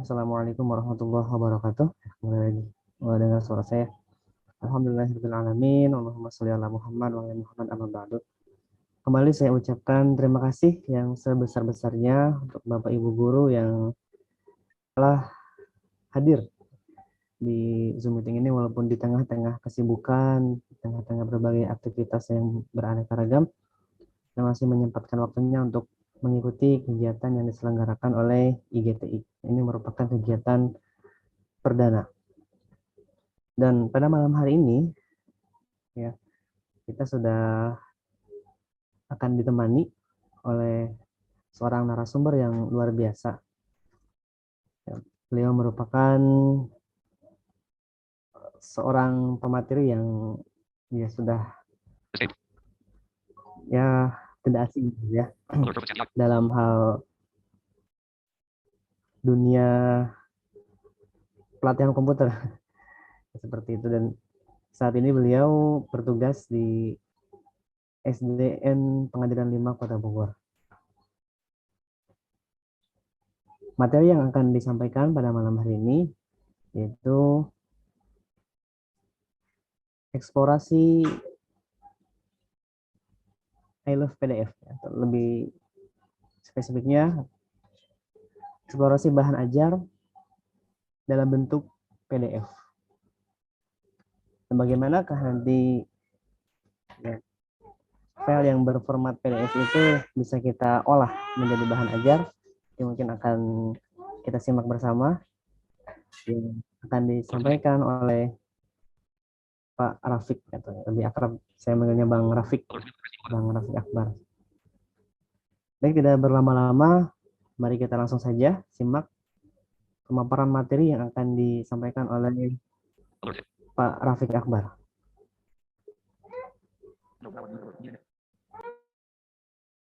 Assalamualaikum warahmatullahi wabarakatuh. Kembali lagi mendengar suara saya. Alhamdulillahirabbil alamin. Allahumma sholli ala Muhammad wa ala Muhammad amma ba'du. Kembali saya ucapkan terima kasih yang sebesar-besarnya untuk Bapak Ibu guru yang telah hadir di Zoom meeting ini walaupun di tengah-tengah kesibukan, di tengah-tengah berbagai aktivitas yang beraneka ragam, yang masih menyempatkan waktunya untuk mengikuti kegiatan yang diselenggarakan oleh IGTI. Ini merupakan kegiatan perdana. Dan pada malam hari ini, ya, kita sudah akan ditemani oleh seorang narasumber yang luar biasa. Ya, beliau merupakan seorang pemateri yang ya sudah ya tidak asing ya dalam hal dunia pelatihan komputer seperti itu, dan saat ini beliau bertugas di SDN Pengadilan 5 Kota Bogor. Materi yang akan disampaikan pada malam hari ini yaitu eksplorasi I love PDF, atau lebih spesifiknya eksplorasi bahan ajar dalam bentuk PDF. Dan bagaimanakah nanti ya, file yang berformat PDF itu bisa kita olah menjadi bahan ajar, yang mungkin akan kita simak bersama, yang akan disampaikan oleh Pak Rafiq, atau lebih akrab saya manggilnya Bang Rafiq Akbar. Baik, tidak berlama-lama, mari kita langsung saja simak pemaparan materi yang akan disampaikan oleh Pak Rafiq Akbar.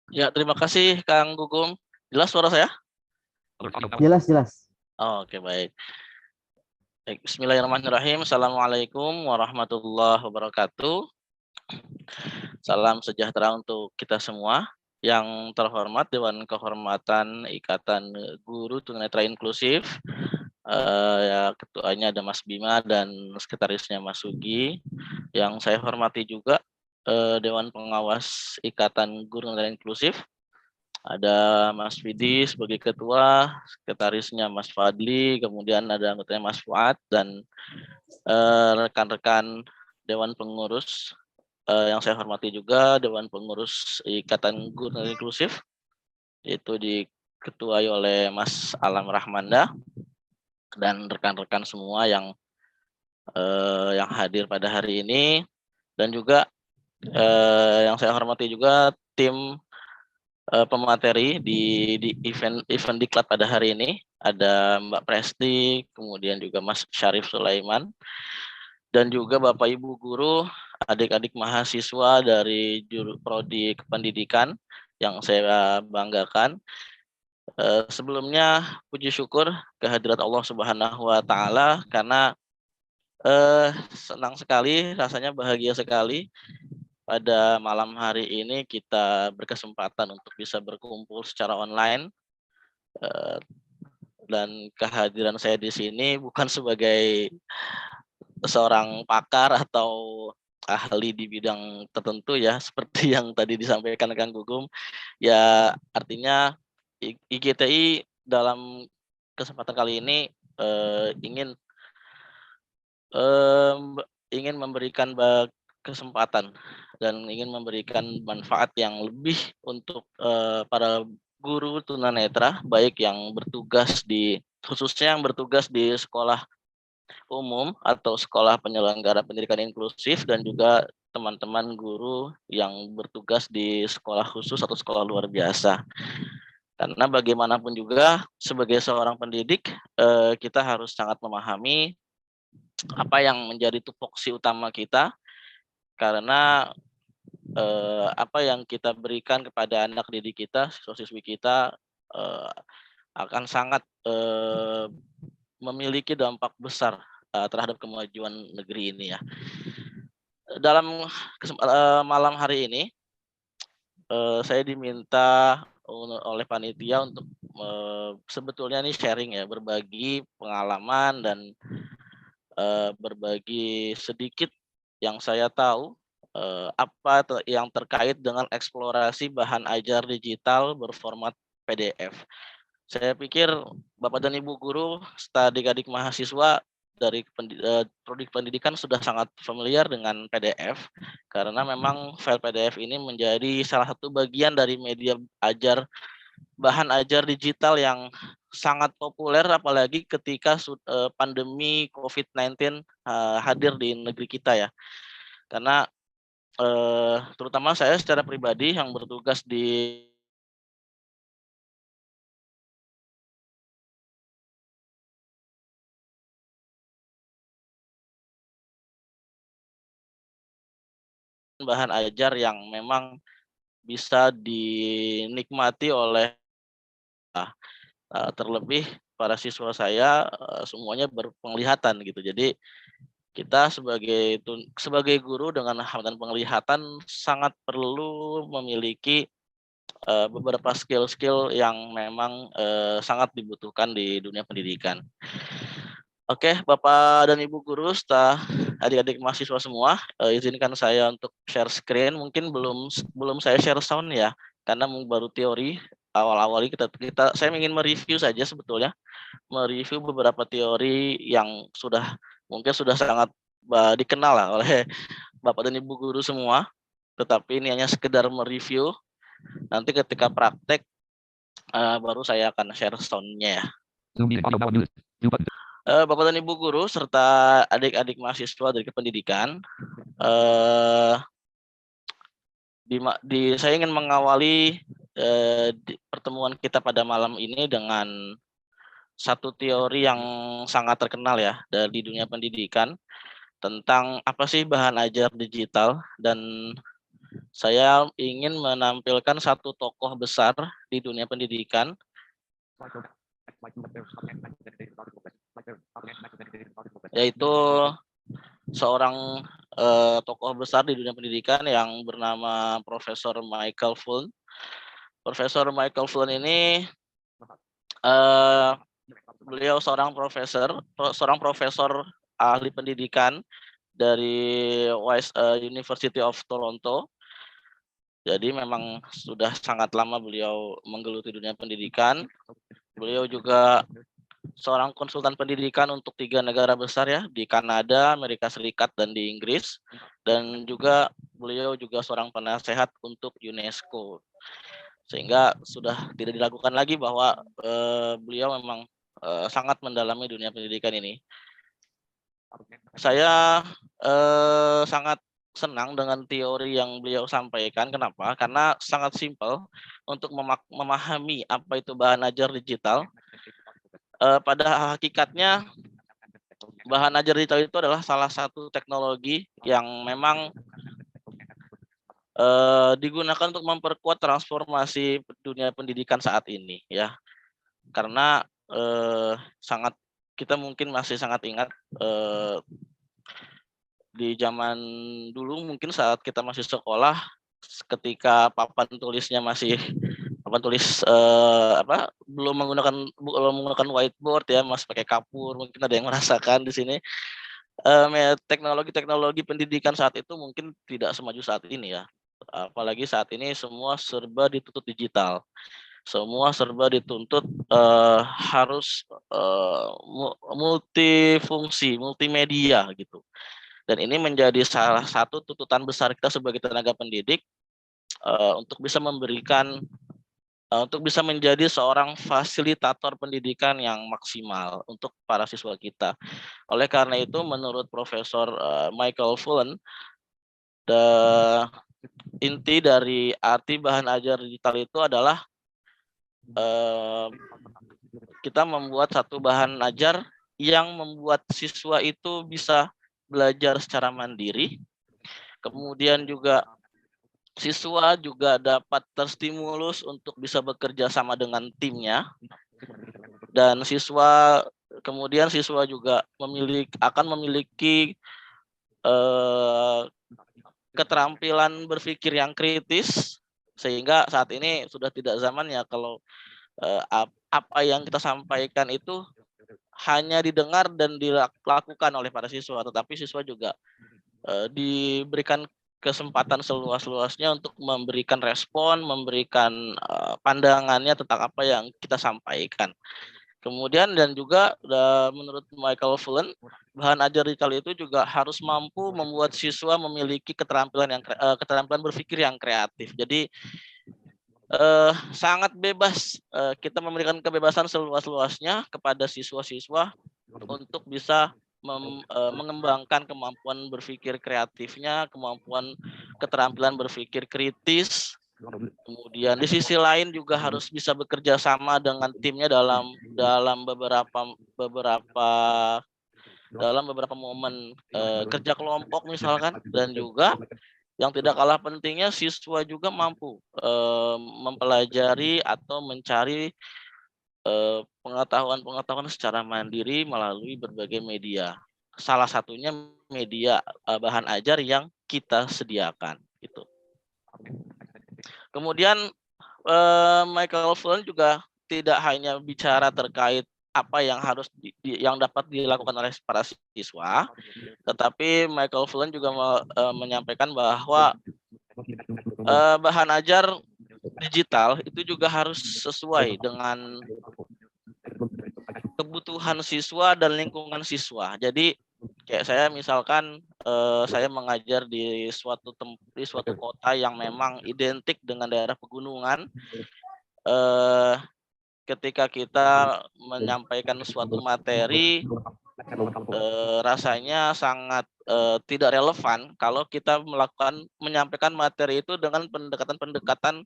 Ya, terima kasih Kang Gugum. Jelas suara saya? Jelas, jelas. Oh, oke, baik. Bismillahirrahmanirrahim. Assalamualaikum warahmatullahi wabarakatuh. Salam sejahtera untuk kita semua. Yang terhormat Dewan Kehormatan Ikatan Guru Tunanetra Inklusif. Ya, ketuanya ada Mas Bima dan sekretarisnya Mas Sugi. Yang saya hormati juga Dewan Pengawas Ikatan Guru Tunanetra Inklusif. Ada Mas Fidi sebagai ketua, sekretarisnya Mas Fadli, kemudian ada anggotanya Mas Fuad, dan rekan-rekan Dewan Pengurus yang saya hormati juga Dewan Pengurus Ikatan Guru Inklusif, yaitu diketuai oleh Mas Alam Rahmanda, dan rekan-rekan semua yang hadir pada hari ini, dan juga yang saya hormati juga tim pemateri di event diklat pada hari ini. Ada Mbak Presti, kemudian juga Mas Syarif Sulaiman, dan juga Bapak Ibu guru, adik-adik mahasiswa dari Prodi Kependidikan yang saya banggakan. Sebelumnya puji syukur kehadirat Allah Subhanahu wa taala, karena senang sekali, rasanya bahagia sekali pada malam hari ini kita berkesempatan untuk bisa berkumpul secara online, dan kehadiran saya di sini bukan sebagai seorang pakar atau ahli di bidang tertentu ya, seperti yang tadi disampaikan Kang Gugum. Ya, artinya IGTI dalam kesempatan kali ini ingin memberikan kesempatan dan ingin memberikan manfaat yang lebih untuk para guru tunanetra, baik yang bertugas khususnya yang bertugas di sekolah umum atau sekolah penyelenggara pendidikan inklusif, dan juga teman-teman guru yang bertugas di sekolah khusus atau sekolah luar biasa. Karena bagaimanapun juga sebagai seorang pendidik, kita harus sangat memahami apa yang menjadi tupoksi utama kita, karena apa yang kita berikan kepada anak didik kita, siswa-siswi kita, akan sangat memiliki dampak besar terhadap kemajuan negeri ini ya. Dalam malam hari ini, saya diminta oleh panitia untuk sebetulnya ini sharing ya, berbagi pengalaman dan berbagi sedikit yang saya tahu yang terkait dengan eksplorasi bahan ajar digital berformat PDF. Saya pikir Bapak dan Ibu guru, serta adik-adik mahasiswa dari prodi pendidikan sudah sangat familiar dengan PDF karena memang file PDF ini menjadi salah satu bagian dari media ajar bahan ajar digital yang sangat populer apalagi ketika pandemi COVID-19 hadir di negeri kita ya. Karena terutama saya secara pribadi yang bertugas di bahan ajar yang memang bisa dinikmati oleh terlebih para siswa saya semuanya berpenglihatan gitu. Jadi kita sebagai guru dengan hambatan penglihatan sangat perlu memiliki beberapa skill-skill yang memang sangat dibutuhkan di dunia pendidikan. Oke, Bapak dan Ibu guru, serta adik-adik mahasiswa semua, izinkan saya untuk share screen. Mungkin belum saya share sound ya, karena baru teori awal-awal saya ingin mereview saja sebetulnya, mereview beberapa teori yang mungkin sudah sangat dikenal lah oleh Bapak dan Ibu guru semua, tetapi ini hanya sekedar mereview. Nanti ketika praktek baru saya akan share sound-nya ya. Bapak dan Ibu guru serta adik-adik mahasiswa dari kependidikan, saya ingin mengawali pertemuan kita pada malam ini dengan satu teori yang sangat terkenal ya di dunia pendidikan tentang apa sih bahan ajar digital, dan saya ingin menampilkan satu tokoh besar di dunia pendidikan, yaitu seorang tokoh besar di dunia pendidikan yang bernama Profesor Michael Fullen. Profesor Michael Fullen ini beliau seorang profesor ahli pendidikan dari University of Toronto. Jadi memang sudah sangat lama beliau menggeluti dunia pendidikan. Beliau juga seorang konsultan pendidikan untuk 3 negara besar ya, di Kanada, Amerika Serikat, dan di Inggris. Dan juga beliau juga seorang penasehat untuk UNESCO. Sehingga sudah tidak dilakukan lagi bahwa beliau memang sangat mendalami dunia pendidikan ini. Saya sangat senang dengan teori yang beliau sampaikan. Kenapa? Karena sangat simpel untuk memahami apa itu bahan ajar digital. Pada hakikatnya bahan ajar digital itu adalah salah satu teknologi yang memang digunakan untuk memperkuat transformasi dunia pendidikan saat ini ya. Karena kita mungkin masih sangat ingat di zaman dulu mungkin saat kita masih sekolah, ketika papan tulisnya masih papan tulis belum menggunakan whiteboard ya, masih pakai kapur. Mungkin ada yang merasakan di sini. Teknologi pendidikan saat itu mungkin tidak semaju saat ini ya. Apalagi saat ini semua serba dituntut digital. Semua serba dituntut harus multifungsi, multimedia gitu. Dan ini menjadi salah satu tuntutan besar kita sebagai tenaga pendidik untuk bisa menjadi seorang fasilitator pendidikan yang maksimal untuk para siswa kita. Oleh karena itu, menurut Profesor Michael Fullen, inti dari arti bahan ajar digital itu adalah kita membuat satu bahan ajar yang membuat siswa itu bisa belajar secara mandiri, kemudian juga siswa juga dapat terstimulus untuk bisa bekerja sama dengan timnya, dan kemudian siswa juga akan memiliki keterampilan berpikir yang kritis, sehingga saat ini sudah tidak zamannya kalau apa yang kita sampaikan itu hanya didengar dan dilakukan oleh para siswa, tetapi siswa juga diberikan kesempatan seluas-luasnya untuk memberikan respon, memberikan pandangannya tentang apa yang kita sampaikan. Kemudian dan juga menurut Michael Fullen, bahan ajar digital itu juga harus mampu membuat siswa memiliki keterampilan berpikir yang kreatif. Jadi sangat bebas, kita memberikan kebebasan seluas-luasnya kepada siswa-siswa untuk bisa mengembangkan kemampuan berpikir kreatifnya, kemampuan keterampilan berpikir kritis. Kemudian di sisi lain juga harus bisa bekerja sama dengan timnya dalam beberapa momen kerja kelompok misalkan, dan juga yang tidak kalah pentingnya siswa juga mampu mempelajari atau mencari pengetahuan secara mandiri melalui berbagai media. Salah satunya media bahan ajar yang kita sediakan gitu. Kemudian Michael Fullen juga tidak hanya bicara terkait apa yang harus yang dapat dilakukan oleh para siswa, tetapi Michael Fullen juga menyampaikan bahwa bahan ajar digital itu juga harus sesuai dengan kebutuhan siswa dan lingkungan siswa. Jadi kayak saya misalkan saya mengajar di suatu kota yang memang identik dengan daerah pegunungan. Ketika kita menyampaikan suatu materi, rasanya sangat tidak relevan kalau kita menyampaikan materi itu dengan pendekatan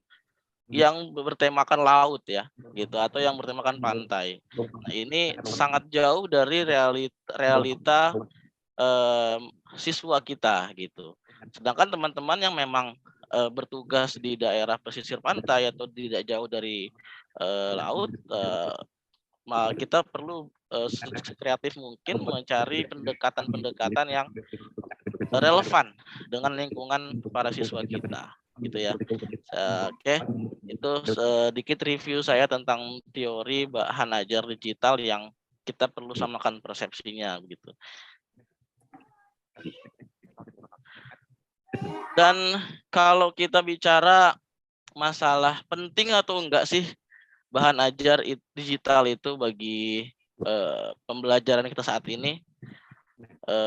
yang bertemakan laut ya, gitu, atau yang bertemakan pantai. Nah, ini sangat jauh dari realita siswa kita gitu. Sedangkan teman-teman yang memang bertugas di daerah pesisir pantai atau tidak jauh dari laut, kita perlu sekreatif mungkin mencari pendekatan-pendekatan yang relevan dengan lingkungan para siswa kita, gitu ya. Oke, itu sedikit review saya tentang teori bahan ajar digital yang kita perlu samakan persepsinya, begitu. Dan kalau kita bicara masalah penting atau enggak sih bahan ajar digital itu bagi pembelajaran kita saat ini,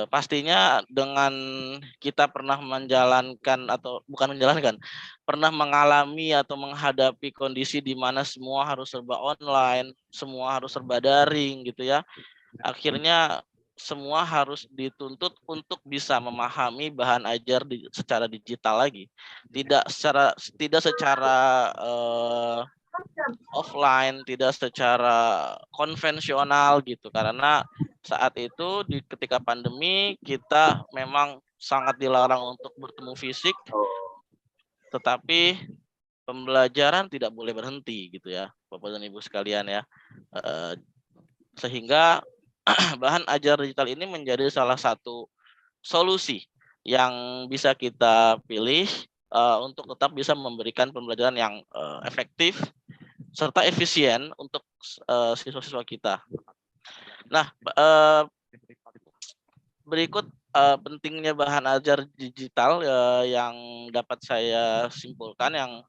pastinya dengan kita pernah pernah mengalami atau menghadapi kondisi di mana semua harus serba online, semua harus serba daring gitu ya. Akhirnya semua harus dituntut untuk bisa memahami bahan ajar secara digital lagi, tidak secara offline, tidak secara konvensional gitu, karena saat itu ketika pandemi kita memang sangat dilarang untuk bertemu fisik, tetapi pembelajaran tidak boleh berhenti gitu ya Bapak dan Ibu sekalian ya, sehingga bahan ajar digital ini menjadi salah satu solusi yang bisa kita pilih untuk tetap bisa memberikan pembelajaran yang efektif serta efisien untuk siswa-siswa kita. Nah, berikut pentingnya bahan ajar digital yang dapat saya simpulkan. Yang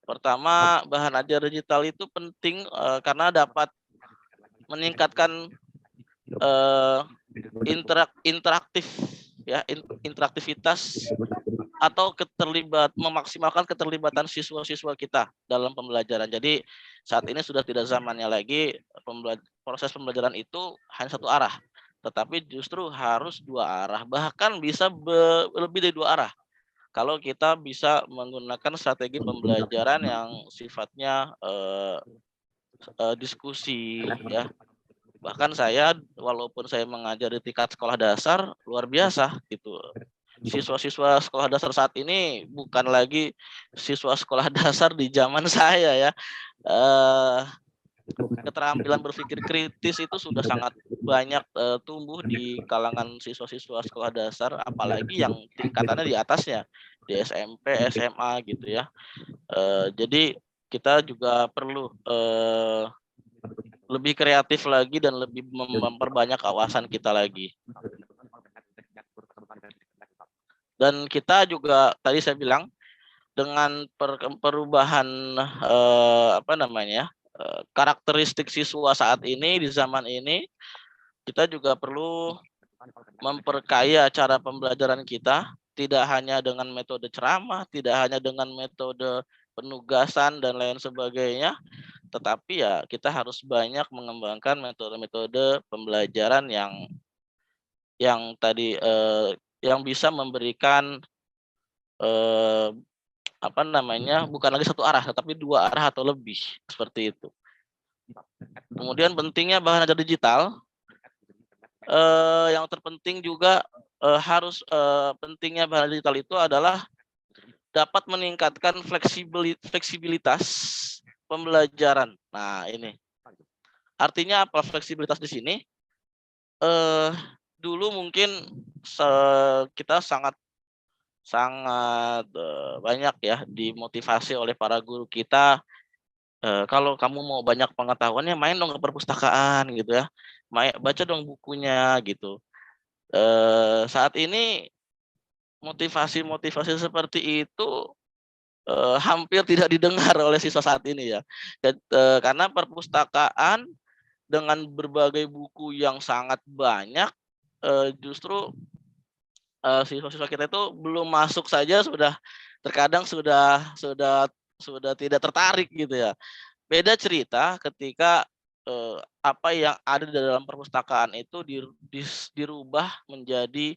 pertama, bahan ajar digital itu penting karena dapat meningkatkan interaktivitas atau memaksimalkan keterlibatan siswa-siswa kita dalam pembelajaran. Jadi saat ini sudah tidak zamannya lagi proses pembelajaran itu hanya satu arah, tetapi justru harus dua arah, bahkan bisa lebih dari dua arah. Kalau kita bisa menggunakan strategi pembelajaran yang sifatnya diskusi ya. Bahkan saya, walaupun saya mengajar di tingkat sekolah dasar, luar biasa gitu. Siswa-siswa sekolah dasar saat ini bukan lagi siswa sekolah dasar di zaman saya ya. Keterampilan berpikir kritis itu sudah sangat banyak tumbuh di kalangan siswa-siswa sekolah dasar, apalagi yang tingkatannya di atasnya, di SMP, SMA gitu ya. Jadi kita juga perlu lebih kreatif lagi dan lebih memperbanyak kawasan kita lagi. Dan kita juga tadi saya bilang dengan perubahan karakteristik siswa saat ini di zaman ini, kita juga perlu memperkaya cara pembelajaran kita, tidak hanya dengan metode ceramah, tidak hanya dengan metode penugasan dan lain sebagainya, tetapi ya kita harus banyak mengembangkan metode-metode pembelajaran yang tadi yang bisa memberikan bukan lagi satu arah, tetapi dua arah atau lebih, seperti itu. Kemudian pentingnya bahan ajar digital, yang terpenting juga pentingnya bahan digital itu adalah dapat meningkatkan fleksibilitas pembelajaran. Nah, ini artinya apa fleksibilitas di sini? Dulu mungkin kita sangat banyak ya dimotivasi oleh para guru kita, kalau kamu mau banyak pengetahuannya main dong ke perpustakaan gitu ya, baca dong bukunya gitu. Saat ini motivasi seperti itu hampir tidak didengar oleh siswa saat ini ya, karena perpustakaan dengan berbagai buku yang sangat banyak, justru siswa-siswa kita itu belum masuk saja terkadang sudah tidak tertarik gitu ya. Beda cerita ketika apa yang ada di dalam perpustakaan itu dirubah menjadi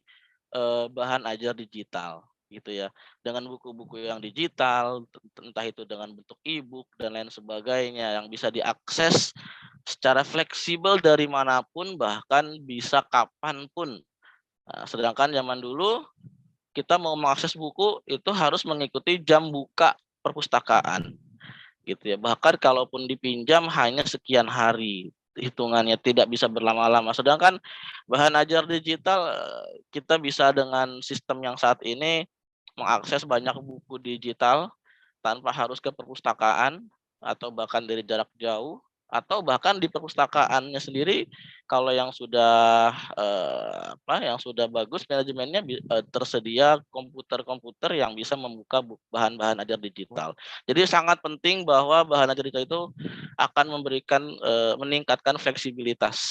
bahan ajar digital gitu ya, dengan buku-buku yang digital, entah itu dengan bentuk e-book dan lain sebagainya yang bisa diakses secara fleksibel dari manapun, bahkan bisa kapanpun. Nah, sedangkan zaman dulu kita mau mengakses buku itu harus mengikuti jam buka perpustakaan gitu ya. Bahkan kalaupun dipinjam hanya sekian hari hitungannya, tidak bisa berlama-lama. Sedangkan bahan ajar digital kita bisa dengan sistem yang saat ini mengakses banyak buku digital tanpa harus ke perpustakaan atau bahkan dari jarak jauh, atau bahkan di perpustakaannya sendiri kalau yang sudah bagus manajemennya, tersedia komputer-komputer yang bisa membuka bahan-bahan ajar digital. Jadi sangat penting bahwa bahan ajar digital itu akan meningkatkan fleksibilitas.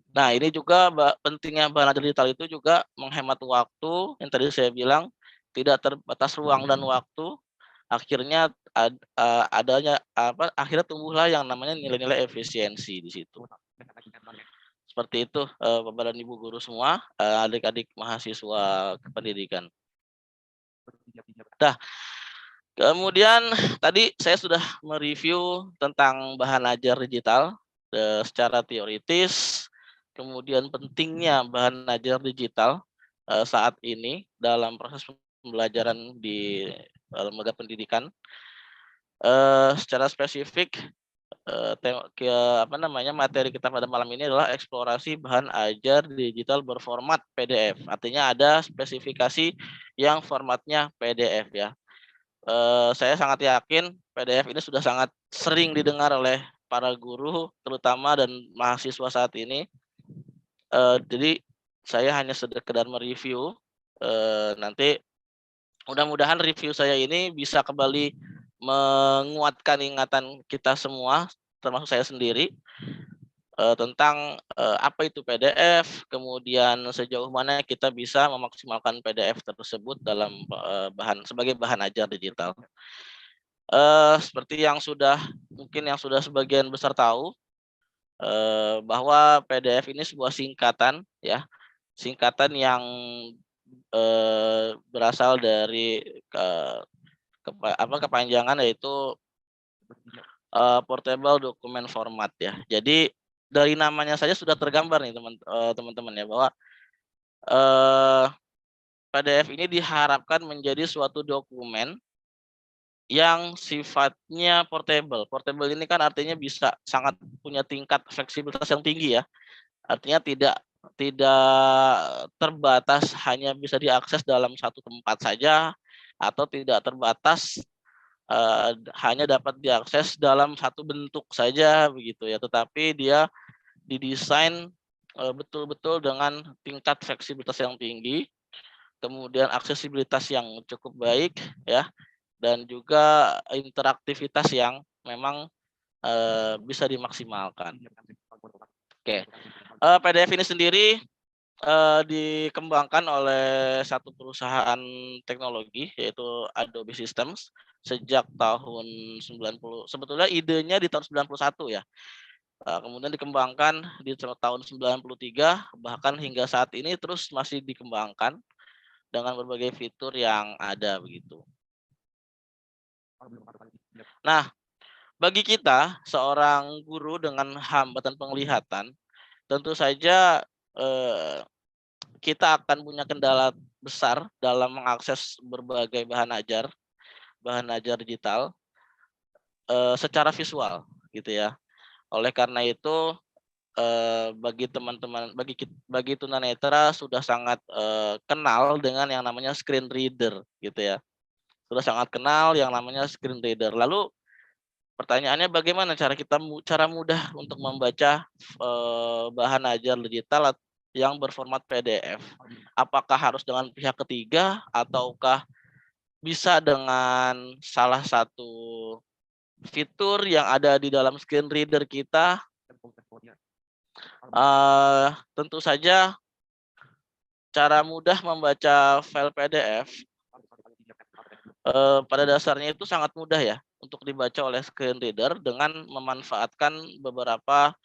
Nah, ini juga pentingnya bahan ajar digital itu juga menghemat waktu yang tadi saya bilang, tidak terbatas ruang dan waktu. Akhirnya akhirnya tumbuhlah yang namanya nilai-nilai efisiensi di situ. Seperti itu Bapak dan Ibu guru semua, adik-adik mahasiswa pendidikan. Nah, kemudian tadi saya sudah mereview tentang bahan ajar digital secara teoritis, kemudian pentingnya bahan ajar digital saat ini dalam proses pembelajaran di lembaga pendidikan. Secara spesifik materi kita pada malam ini adalah eksplorasi bahan ajar digital berformat PDF. Artinya ada spesifikasi yang formatnya PDF ya. Saya sangat yakin PDF ini sudah sangat sering didengar oleh para guru terutama dan mahasiswa saat ini. Jadi saya hanya sekedar mereview. Nanti mudah-mudahan review saya ini bisa kembali menguatkan ingatan kita semua, termasuk saya sendiri, tentang apa itu PDF, kemudian sejauh mana kita bisa memaksimalkan PDF tersebut dalam sebagai bahan ajar digital. Seperti yang mungkin sudah sebagian besar tahu, bahwa PDF ini sebuah singkatan ya, singkatan yang berasal dari kepanjangan, yaitu portable document format ya. Jadi dari namanya saja sudah tergambar nih teman-teman ya, bahwa PDF ini diharapkan menjadi suatu dokumen yang sifatnya portable. Portable ini kan artinya bisa sangat punya tingkat fleksibilitas yang tinggi ya. Artinya tidak terbatas hanya bisa diakses dalam satu tempat saja, atau tidak terbatas hanya dapat diakses dalam satu bentuk saja begitu ya, tetapi dia didesain betul-betul dengan tingkat fleksibilitas yang tinggi, kemudian aksesibilitas yang cukup baik ya, dan juga interaktivitas yang memang bisa dimaksimalkan. Oke, PDF ini sendiri dikembangkan oleh satu perusahaan teknologi yaitu Adobe Systems sejak tahun 90. Sebetulnya idenya di tahun 91 ya. Kemudian dikembangkan di tahun 93, bahkan hingga saat ini terus masih dikembangkan dengan berbagai fitur yang ada begitu. Nah, bagi kita seorang guru dengan hambatan penglihatan, tentu saja kita akan punya kendala besar dalam mengakses berbagai bahan ajar digital secara visual gitu ya. Oleh karena itu bagi teman-teman, bagi tunanetra sudah sangat kenal dengan yang namanya screen reader gitu ya. Sudah sangat kenal yang namanya screen reader. Lalu pertanyaannya bagaimana cara mudah untuk membaca bahan ajar digital yang berformat PDF? Apakah harus dengan pihak ketiga ataukah bisa dengan salah satu fitur yang ada di dalam screen reader kita? Tentu saja cara mudah membaca file PDF pada dasarnya itu sangat mudah ya untuk dibaca oleh screen reader dengan memanfaatkan beberapa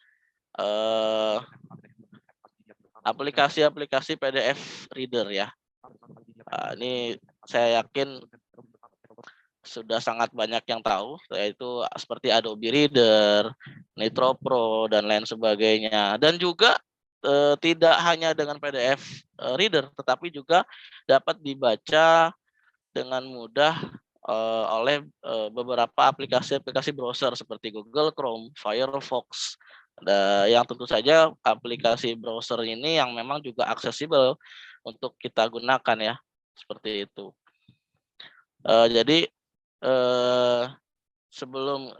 aplikasi-aplikasi PDF reader ya. Ini saya yakin sudah sangat banyak yang tahu, yaitu seperti Adobe Reader, Nitro Pro, dan lain sebagainya. Dan juga tidak hanya dengan PDF reader, tetapi juga dapat dibaca dengan mudah oleh beberapa aplikasi-aplikasi browser seperti Google Chrome, Firefox, yang tentu saja aplikasi browser ini yang memang juga aksesibel untuk kita gunakan ya, seperti itu. Jadi sebelum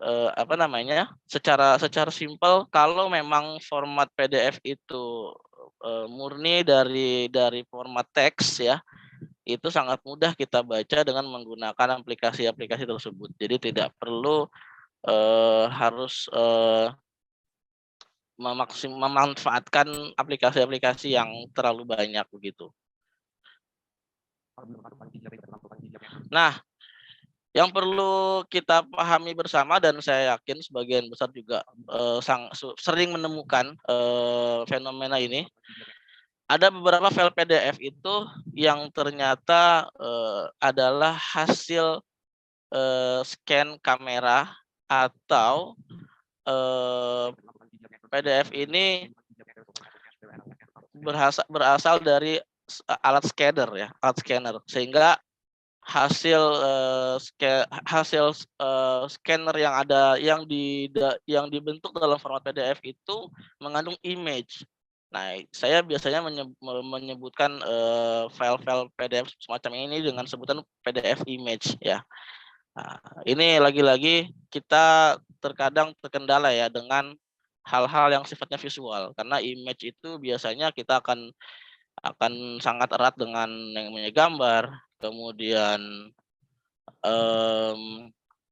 secara simpel, kalau memang format PDF itu murni dari format teks ya, itu sangat mudah kita baca dengan menggunakan aplikasi-aplikasi tersebut. Jadi tidak perlu harus memanfaatkan aplikasi-aplikasi yang terlalu banyak begitu. Nah, yang perlu kita pahami bersama, dan saya yakin sebagian besar juga sering menemukan fenomena ini, ada beberapa file PDF itu yang ternyata adalah hasil scan kamera atau PDF ini berasal dari alat scanner, sehingga hasil scanner yang dibentuk dalam format PDF itu mengandung image. Nah, saya biasanya menyebutkan file-file PDF semacam ini dengan sebutan PDF image ya. Nah, ini lagi-lagi kita terkadang terkendala ya dengan hal-hal yang sifatnya visual, karena image itu biasanya kita akan sangat erat dengan yang namanya gambar, kemudian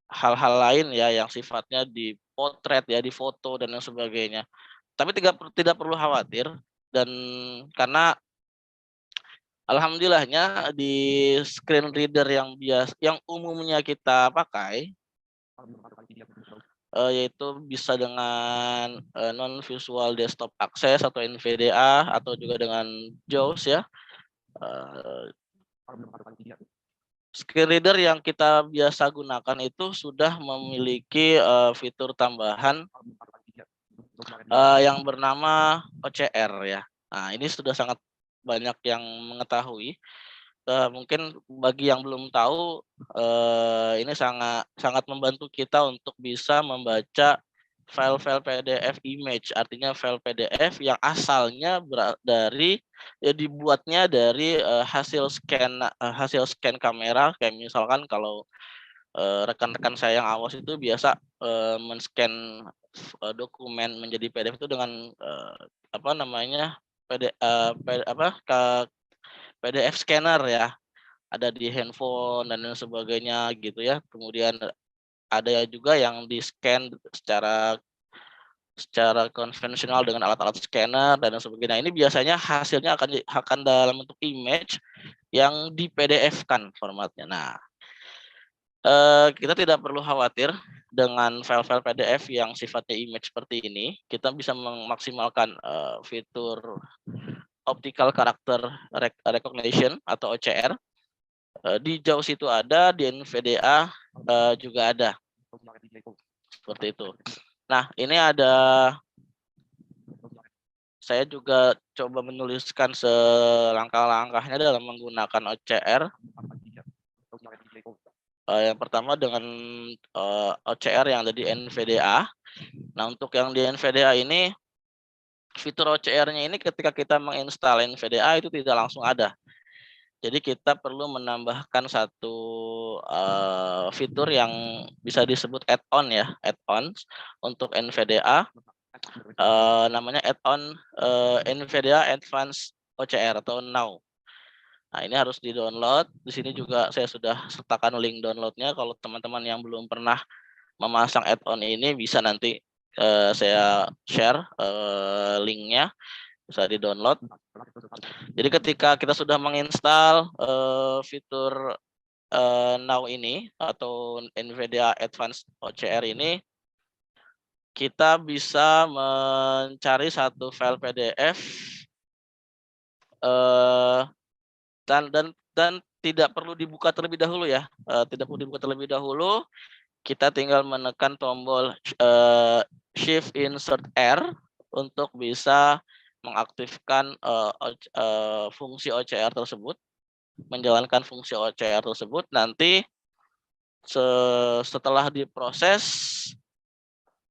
hal-hal lain ya yang sifatnya di potret ya, di foto dan lain sebagainya. Tapi tidak perlu khawatir, dan karena alhamdulillahnya di screen reader yang umumnya kita pakai yaitu bisa dengan non visual desktop access atau NVDA atau juga dengan JAWS ya. Screen reader yang kita biasa gunakan itu sudah memiliki fitur tambahan yang bernama OCR ya. Nah, ini sudah sangat banyak yang mengetahui. Mungkin bagi yang belum tahu, ini sangat membantu kita untuk bisa membaca file-file PDF image, artinya file PDF yang asalnya dibuatnya dari hasil scan kamera, kayak misalkan kalau rekan-rekan saya yang awas itu biasa men-scan dokumen menjadi PDF itu dengan apa namanya PDF scanner ya, ada di handphone dan lain sebagainya gitu ya. Kemudian ada juga yang di-scan secara konvensional dengan alat-alat scanner dan lain sebagainya. Ini biasanya hasilnya akan dalam bentuk image yang di PDF-kan formatnya. Nah, kita tidak perlu khawatir dengan file-file PDF yang sifatnya image seperti ini. Kita bisa memaksimalkan fitur optical character recognition atau OCR. Di JAWS itu ada, di NVDA juga ada. Seperti itu. Nah, ini saya juga coba menuliskan selangkah-langkahnya dalam menggunakan OCR. Yang pertama dengan OCR yang ada di NVDA. Nah, untuk yang di NVDA ini, fitur OCR-nya ini ketika kita menginstal NVDA itu tidak langsung ada. Jadi kita perlu menambahkan satu fitur yang bisa disebut add-on ya, add-ons untuk NVDA. Namanya add-on NVDA Advanced OCR atau Now. Nah, ini harus di-download. Di sini juga saya sudah sertakan link downloadnya. Kalau teman-teman yang belum pernah memasang add-on ini bisa nanti saya share linknya, bisa di-download. Jadi ketika kita sudah menginstal fitur Now ini atau NVIDIA Advanced OCR ini, kita bisa mencari satu file PDF dan tidak perlu dibuka terlebih dahulu ya, tidak perlu dibuka terlebih dahulu. Kita tinggal menekan tombol Shift Insert R untuk bisa mengaktifkan fungsi OCR tersebut, menjalankan fungsi OCR tersebut. Nanti setelah diproses,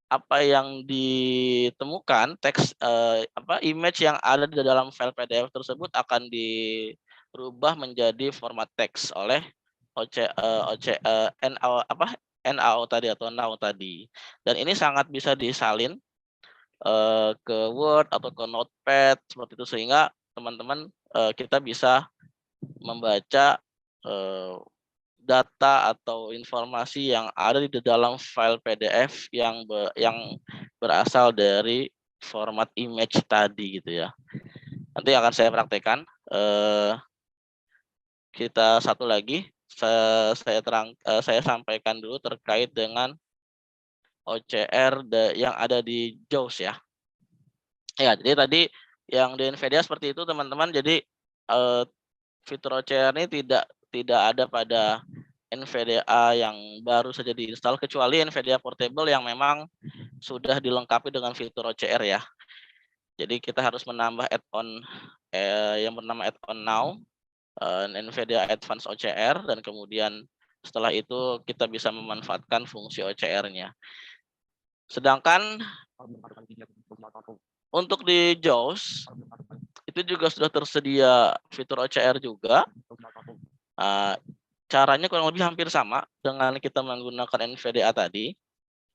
apa yang ditemukan teks image yang ada di dalam file PDF tersebut akan dirubah menjadi format teks oleh NAO tadi atau Now tadi. Dan ini sangat bisa disalin ke Word atau ke Notepad seperti itu, sehingga teman-teman kita bisa membaca data atau informasi yang ada di dalam file PDF yang berasal dari format image tadi gitu ya. Nanti akan saya praktekkan. Kita satu lagi saya sampaikan dulu terkait dengan OCR yang ada di JAWS ya. Ya, jadi tadi yang di NVIDIA seperti itu teman-teman. Jadi fitur OCR ini tidak ada pada NVDA yang baru saja diinstal, kecuali NVDA Portable yang memang sudah dilengkapi dengan fitur OCR ya. Jadi kita harus menambah add-on yang bernama add-on Now, NVDA Advanced OCR, dan kemudian setelah itu kita bisa memanfaatkan fungsi OCR-nya. Sedangkan untuk di JAWS itu juga sudah tersedia fitur OCR juga. Caranya kurang lebih hampir sama dengan kita menggunakan NVDA tadi.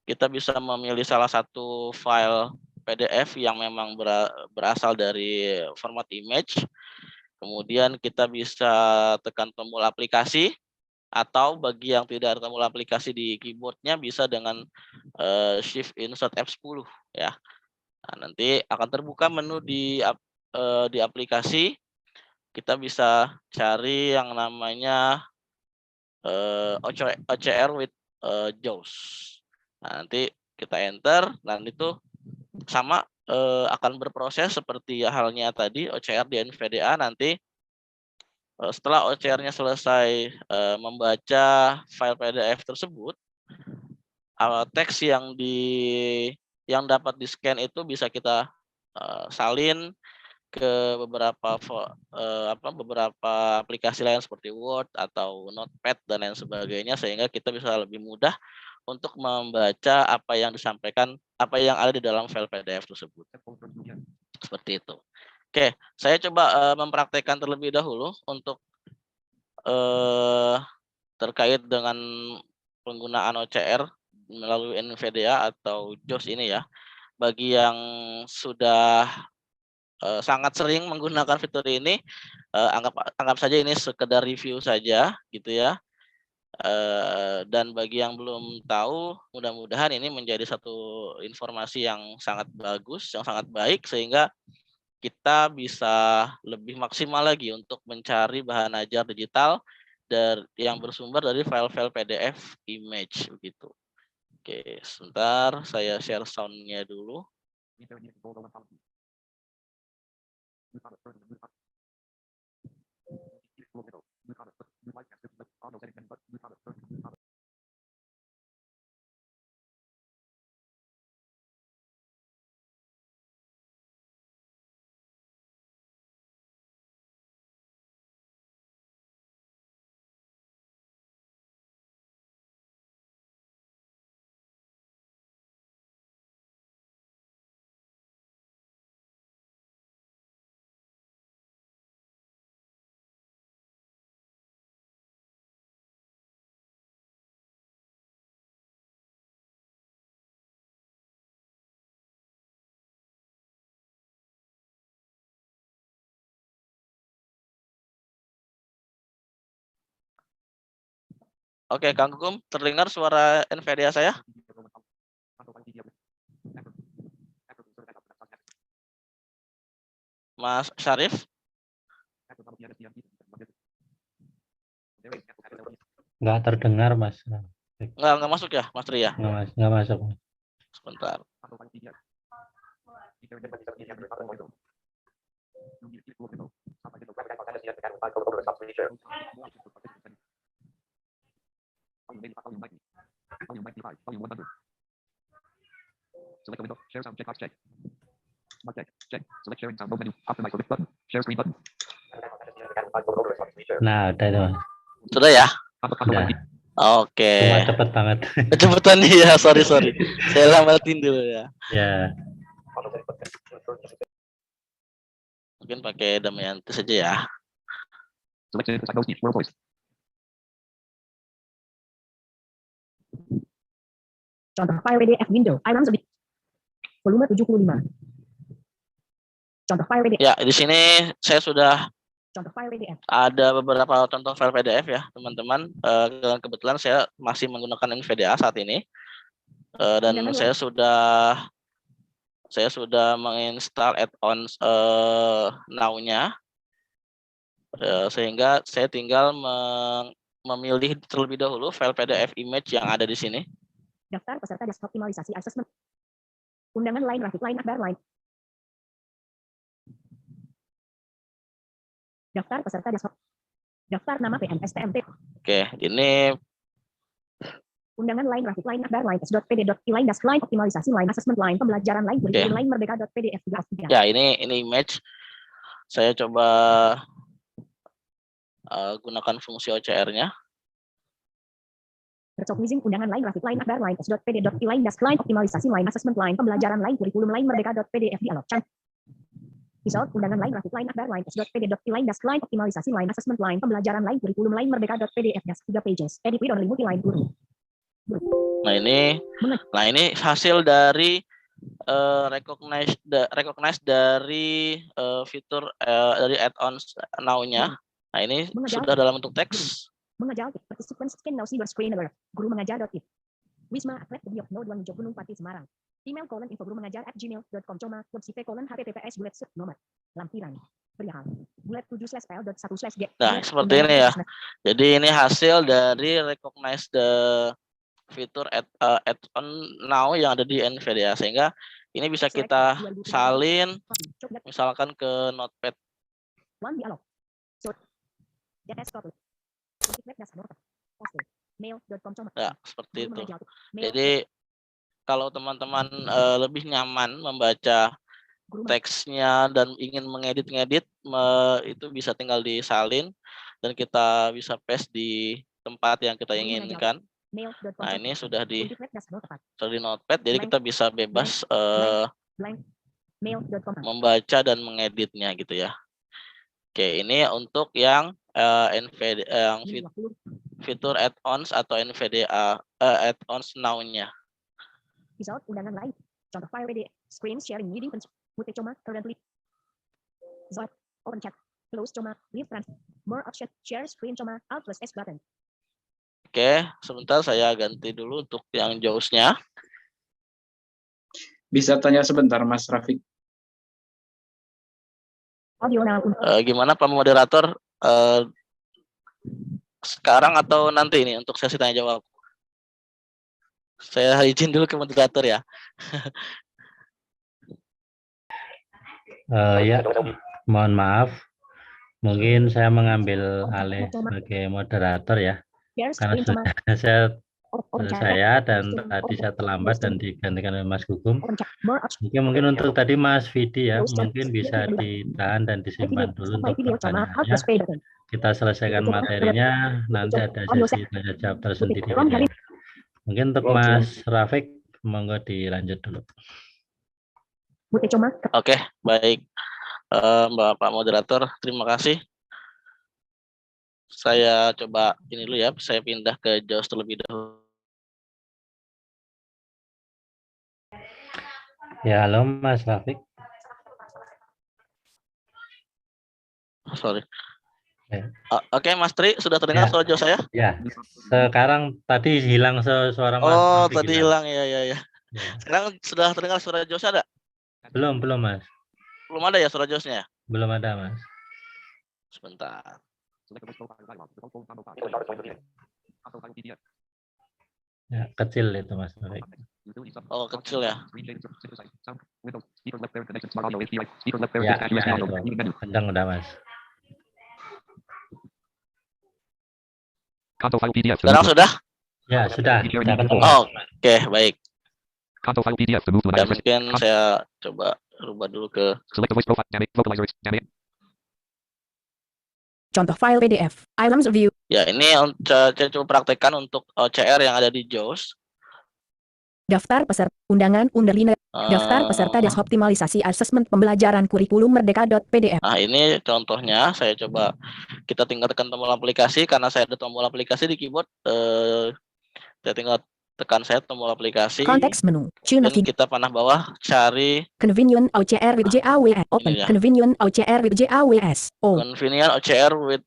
Kita bisa memilih salah satu file PDF yang memang berasal dari format image. Kemudian kita bisa tekan tombol aplikasi, atau bagi yang tidak ada tombol aplikasi di keyboardnya bisa dengan Shift Insert F10 ya. Nah, nanti akan terbuka menu di aplikasi. Kita bisa cari yang namanya OCR with JAWS. Nah, nanti kita enter, dan itu sama akan berproses seperti halnya tadi OCR di NVDA. Nanti setelah OCR-nya selesai membaca file PDF tersebut, teks yang dapat di-scan itu bisa kita salin ke beberapa aplikasi lain seperti Word atau Notepad dan lain sebagainya, sehingga kita bisa lebih mudah untuk membaca apa yang disampaikan, apa yang ada di dalam file PDF tersebut. Seperti itu. Oke, saya coba mempraktekkan terlebih dahulu untuk terkait dengan penggunaan OCR melalui NVDA atau JOS ini ya. Bagi yang sudah sangat sering menggunakan fitur ini, anggap saja ini sekedar review saja gitu ya. Dan bagi yang belum tahu, mudah-mudahan ini menjadi satu informasi yang sangat bagus, yang sangat baik, sehingga kita bisa lebih maksimal lagi untuk mencari bahan ajar digital yang bersumber dari file-file PDF image begitu. Oke, sebentar saya share sound-nya dulu. Oke, Kang Gugum, terdengar suara NVDA saya? Mas Syarif? Nggak terdengar, Mas. Nggak masuk ya, Mas Tri ya? Nggak masuk. Sebentar. Select a window. Share sound checkbox check. Smart check. Check. Select sharing sound menu. Optimize for button. Share screen button. Nah, udah itu, Mas. Sudah ya? Udah. Oke. Cuma cepet banget. Kecepatan nih ya, sorry. Saya lambatin dulu ya. Ya. Mungkin pakai Damayanti saja ya. Select to speech world voice. Contoh file PDF window, Iron Zebit. Volume 75. Contoh file PDF. Ya, di sini saya sudah Contoh file PDF. ada beberapa contoh file PDF ya, teman-teman. Kebetulan saya masih menggunakan NVDA saat ini. Dan saya sudah menginstal add-ons now-nya. Sehingga saya tinggal memilih terlebih dahulu file PDF image yang ada di sini. Daftar peserta desktop optimalisasi assessment. Undangan lain grafik lain akbar lain. Daftar peserta desktop. Daftar nama PMSTMT. Oke, ini Undangan lain grafik lain akbar lain s.pd.i line dash line optimalisasi line assessment line pembelajaran lain kurikulum lain merdeka.pdf 3. Ya, ini image. Saya coba gunakan fungsi OCR-nya. Bercokmizing undangan lain grafik lain akbar lain s.pd.i line dash line optimalisasi line assessment line pembelajaran lain kurikulum lain merdeka.pdf dialog chat. Result undangan lain grafik lain akbar lain s.pd.i line dash line optimalisasi line assessment line pembelajaran lain kurikulum lain merdeka.pdf dash 3 pages edit with only multi line guru. Nah ini hasil dari recognize dari fitur dari add-ons now-nya. Nah ini sudah dalam bentuk teks. Mengajar participants can now see your screen alert. Guru mengajar.it. Wisma Atlet Biok Node 1 Gunung Pati Semarang. Email @infoguru-mengajar@gmail.com /cp:/https nomor lampiran perihal bulat 7/l.1/g. Nah seperti ini ya. Jadi ini hasil dari recognize the fitur add-on now yang ada di NVDA, sehingga ini bisa kita salin misalkan ke Notepad. Ya, seperti itu. Jadi kalau teman-teman lebih nyaman membaca teksnya dan ingin mengedit-ngedit, itu bisa tinggal disalin dan kita bisa paste di tempat yang kita inginkan. Nah ini sudah di Notepad, jadi kita bisa bebas membaca dan mengeditnya gitu ya. Oke, ini untuk yang NVDA yang fitur add-ons atau NVDA add-ons now-nya. Result undangan lain. Contoh file PDF. Screen sharing meeting control. Mute coma currently. Zot. Open chat. Close coma. Leave trans. More option. Share screen coma. Alt plus S button. Oke, sebentar saya ganti dulu untuk yang JAWS-nya. Bisa tanya sebentar, Mas Rafiq? Audio now. Gimana Pak Moderator? Sekarang atau nanti ini untuk sesi tanya jawab? Saya izin dulu ke moderator ya. Ya, mohon maaf. Mungkin saya mengambil alih sebagai moderator ya. Share Karena screen coma. sudah saya dan tadi saya terlambat dan digantikan oleh Mas Gugum. Open chat. More option. Mungkin untuk tadi Mas Vidi ya, mungkin bisa ditahan dan disimpan dulu untuk Video coma. Alt pertanyaannya. plus P button. Kita selesaikan materinya, nanti ada sesi tanya jawab tersendiri. Mungkin untuk Mas Rafiq, monggo dilanjut dulu. Mute coma. Oke, baik. Bapak Moderator, terima kasih. Saya coba ini dulu ya, saya pindah ke JAWS terlebih dahulu. Ya, halo Mas Rafiq. Sorry. Ya. Oke, Mas Tri, sudah terdengar Ya. suara JAWS saya? Ya, sekarang tadi hilang suara Mas Oh, Rafiq tadi hilang ya. Ya. Sekarang sudah terdengar suara JAWS ada? Belum Mas. Belum ada ya suara JAWS-nya? Belum ada Mas. Sebentar. Select the voice profile dialog. The phone combo box. Console file PDF. Ya, kecil itu Mas Rafiq. Utility sub. Oh, kecil ya. Screen share synthesize. Sound. Windows. Speaker left parent connection. Smart audio HDMI. Speaker left parent Ya, dash USB audio. itu. Meeting menu. Kencang udah Mas. Console file PDF. Sekarang sudah? Ya, sudah kencang. Oke, baik. Console file PDF. To move to the Ya, next. mungkin saya coba rubah dulu ke Select the voice profile. Dynamic vocalizer. Dynamic. Contoh file PDF. Items view. ya ini saya coba praktekkan untuk OCR yang ada di JAWS. Daftar peserta. Undangan Underlina. Daftar peserta dan optimalisasi asesmen pembelajaran kurikulum merdeka.pdf. Nah, ini contohnya saya coba kita tinggal tekan tombol aplikasi karena saya ada tombol aplikasi di keyboard. Saya tinggal tekan saya tombol aplikasi. Konteks menu. Tune Dan kita panah bawah cari Convenient OCR with JAWS. Open. Ini ya. Convenient OCR with JAWS. O. Convenient OCR with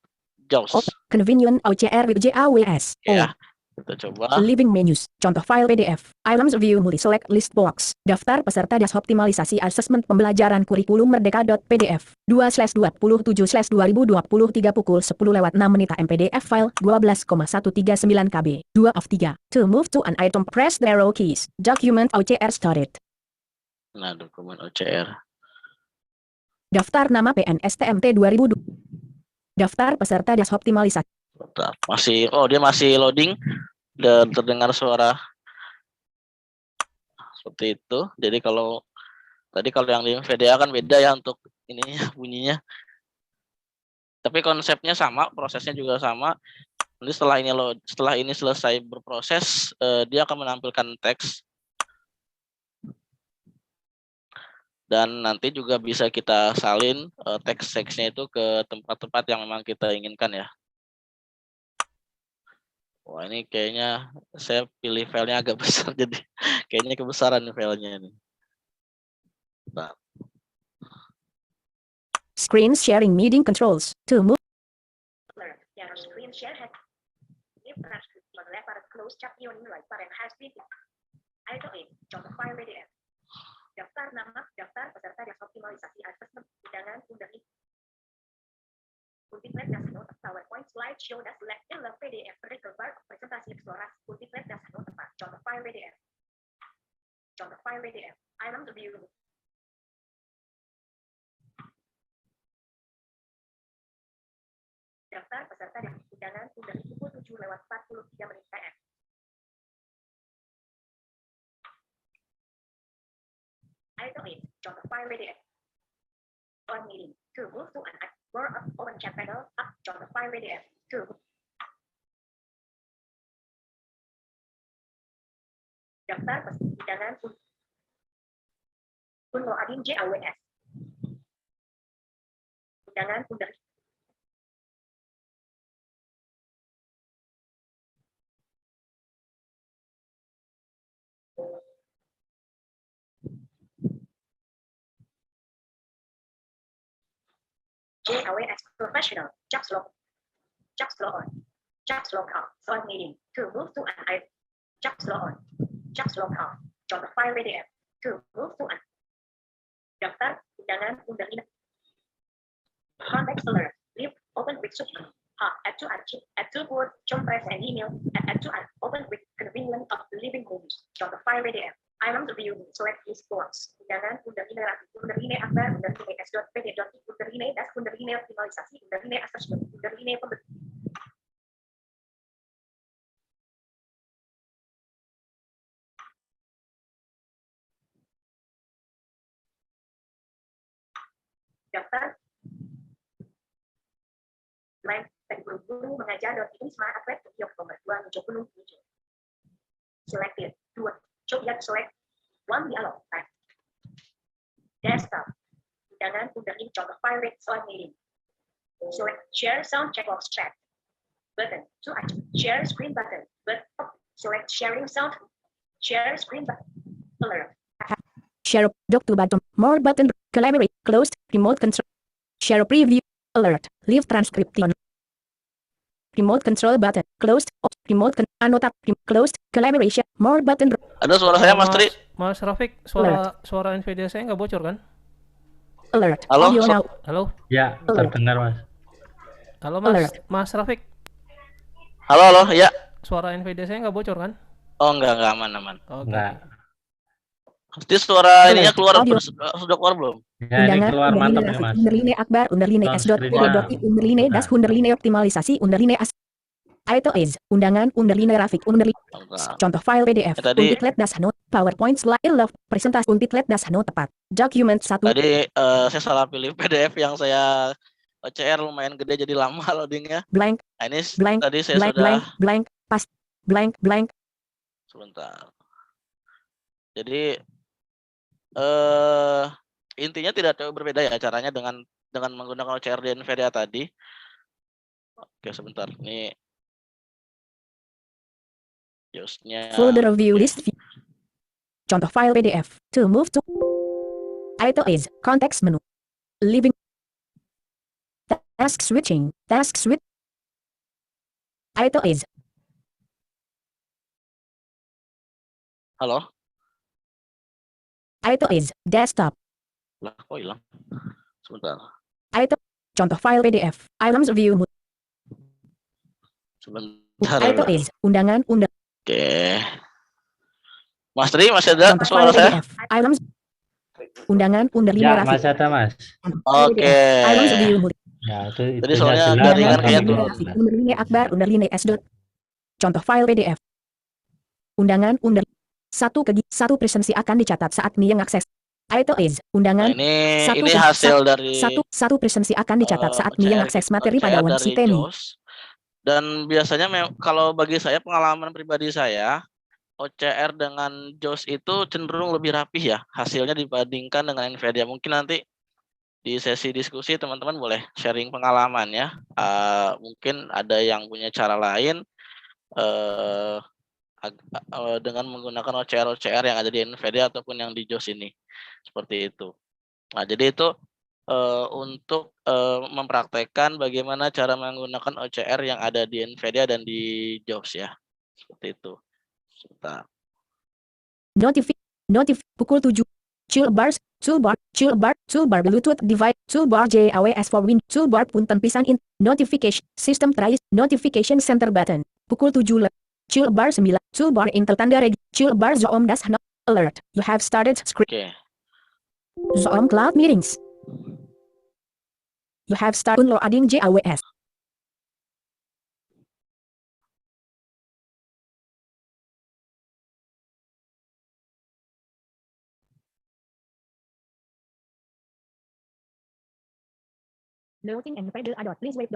JAWS. Open. Convenient OCR with JAWS. O. Ya, kita coba. Living menus. Contoh file PDF. Items view multi select list box. Daftar peserta dan optimalisasi asesmen pembelajaran kurikulum merdeka.pdf. 2/27/2023 pukul 10:06 MPDF file 12,139 KB. 2 of 3. To move to an item press the arrow keys. Document OCR started. Nah, dokumen OCR. Daftar nama PNSTMT 2020. Daftar peserta dan optimalisasi. Bentar, dia masih loading dan terdengar suara seperti itu. Jadi kalau yang di VDA kan beda ya untuk ininya bunyinya. Tapi konsepnya sama, prosesnya juga sama. Nanti setelah ini selesai berproses, dia akan menampilkan teks. Dan nanti juga bisa kita salin teks-teksnya itu ke tempat-tempat yang memang kita inginkan ya. Wah, ini kayaknya saya pilih filenya agak besar, jadi kayaknya kebesaran filenya ini. Nah. Screen sharing meeting controls. To move. Screen share head. Close chat contoh file PDF. Daftar nama, daftar peserta dan optimalisasi asesmen undangan undangan. Multiplet das note PowerPoint slideshow das select in the PDF vertical bar presentasi eksplorasi multiplet das note tempat contoh file PDF. Contoh file PDF. Item to view. Daftar peserta dan undangan undangan pukul 7:43 PM. Item 8. Contoh file PDF. On meeting. To move to an more open chat panel. Up. Contoh file PDF. To daftar undangan Unlo Adin JAWS. Undangan undangan JAWS professional. Caps lock. Caps lock on. Caps lock off. Sound meeting. To move to an I. Caps lock on. Caps lock off. Contoh file PDF. To move to an. Daftar undangan undang-undang. Context alert. Leave open with submenu. Add to archive. Add to word. Compress and email. Add to add. Open with convenience of living rooms. Contoh file PDF. Item review. Select list box. Undangan undang-undang rapi. Undang-undang akbar. Undang-undang s.pd.i. Undang-undang das. Undang-undang optimalisasi. Undang-undang assessment. Undang-undang pembentukan. Daftar lain dari guru mengajar.ini Smart Atlet Tokyo Oktober 2027. Selected 2. Coba select 1 dialog type. Desktop. Undangan undang-undang contoh file rate soal meeting. Select share sound checkbox check. Button to share screen button. Select sharing sound. Share screen button. Alert. Share doc to button. More button. Collaborate. Closed. Remote control. Share preview. Alert. Leave transcription. Remote control button. Closed. Remote annotate. Closed. Collaboration. More button. Ada suara saya, Mas Tri? Mas Rafiq, suara NVIDIA saya nggak bocor kan? Alert. Halo, Audio now. Halo, Ya, terdengar Mas. halo Mas, Mas Rafiq, Halo, ya. suara NVIDIA saya nggak bocor kan? Oh, enggak, aman. Oke. Enggak. Pasti suara ininya keluar, Audio. sudah keluar belum? Ya, ini keluar mantap ini Mas. Underline akbar. Underline s.pd.i. Underline das. Underline optimalisasi. Underline as. Itu is undangan. Underline Rafiq. Underline. Bentar. Contoh file PDF. Ya, tadi- Untiklet das note. PowerPoint slide love. Presentasi untiklet das note tepat. Document 1. Tadi saya salah pilih PDF yang saya OCR lumayan gede jadi lama loadingnya. Blank. Nah, ini Blank. tadi saya Blank. sudah Blank. Blank. Pas. Blank. Blank. sebentar. Jadi intinya tidak jauh berbeda ya caranya dengan menggunakan OCR di NVIDIA tadi. Oke, sebentar. Ini Yosnya. Folder view list view. Contoh file PDF. To move to. Itu is context menu. Living. Task switching. Task switch. Itu is Halo? itu is desktop. Lah, kok hilang? Sebentar. Itu contoh file PDF. Items view. Sebentar. Itu is undangan undang. Oke. Mas Tri, masih ada Contoh suara file saya? PDF. Items undangan undang Ya, lima masih ada Mas. Oke. Items view. Ya, itu Tadi itunya soalnya jelas. jaringan Mas. kayak Undangan turun. Underline akbar. Underline s. Contoh file PDF. Undangan undang. Satu presensi akan dicatat saat Nia mengakses. Itu is Nah, undangan. ini hasil dari Satu presensi akan dicatat saat Nia mengakses materi pada OCR Wansi dari Temi. JOS. Dan biasanya kalau bagi saya pengalaman pribadi saya OCR dengan JOS itu cenderung lebih rapih ya hasilnya dibandingkan dengan NVIDIA. Mungkin nanti di sesi diskusi teman-teman boleh sharing pengalaman ya. Mungkin ada yang punya cara lain dengan menggunakan OCR yang ada di NVIDIA ataupun yang di JOS ini. Seperti itu. Nah, jadi itu untuk mempraktekkan bagaimana cara menggunakan OCR yang ada di NVIDIA dan di JOS ya. Seperti itu. Sebentar. Notif pukul 7. Toolbar Bluetooth device, toolbar JAWS for Windows, toolbar punten pisan in, notification, system trace, notification center button, pukul 7. Toolbar 9, toolbar Intel tanda reg, toolbar Zoom das no, alert, you have started script. Oke. Zoom cloud meetings. You have started downloading JAWS. Loading and file adot. Please wait.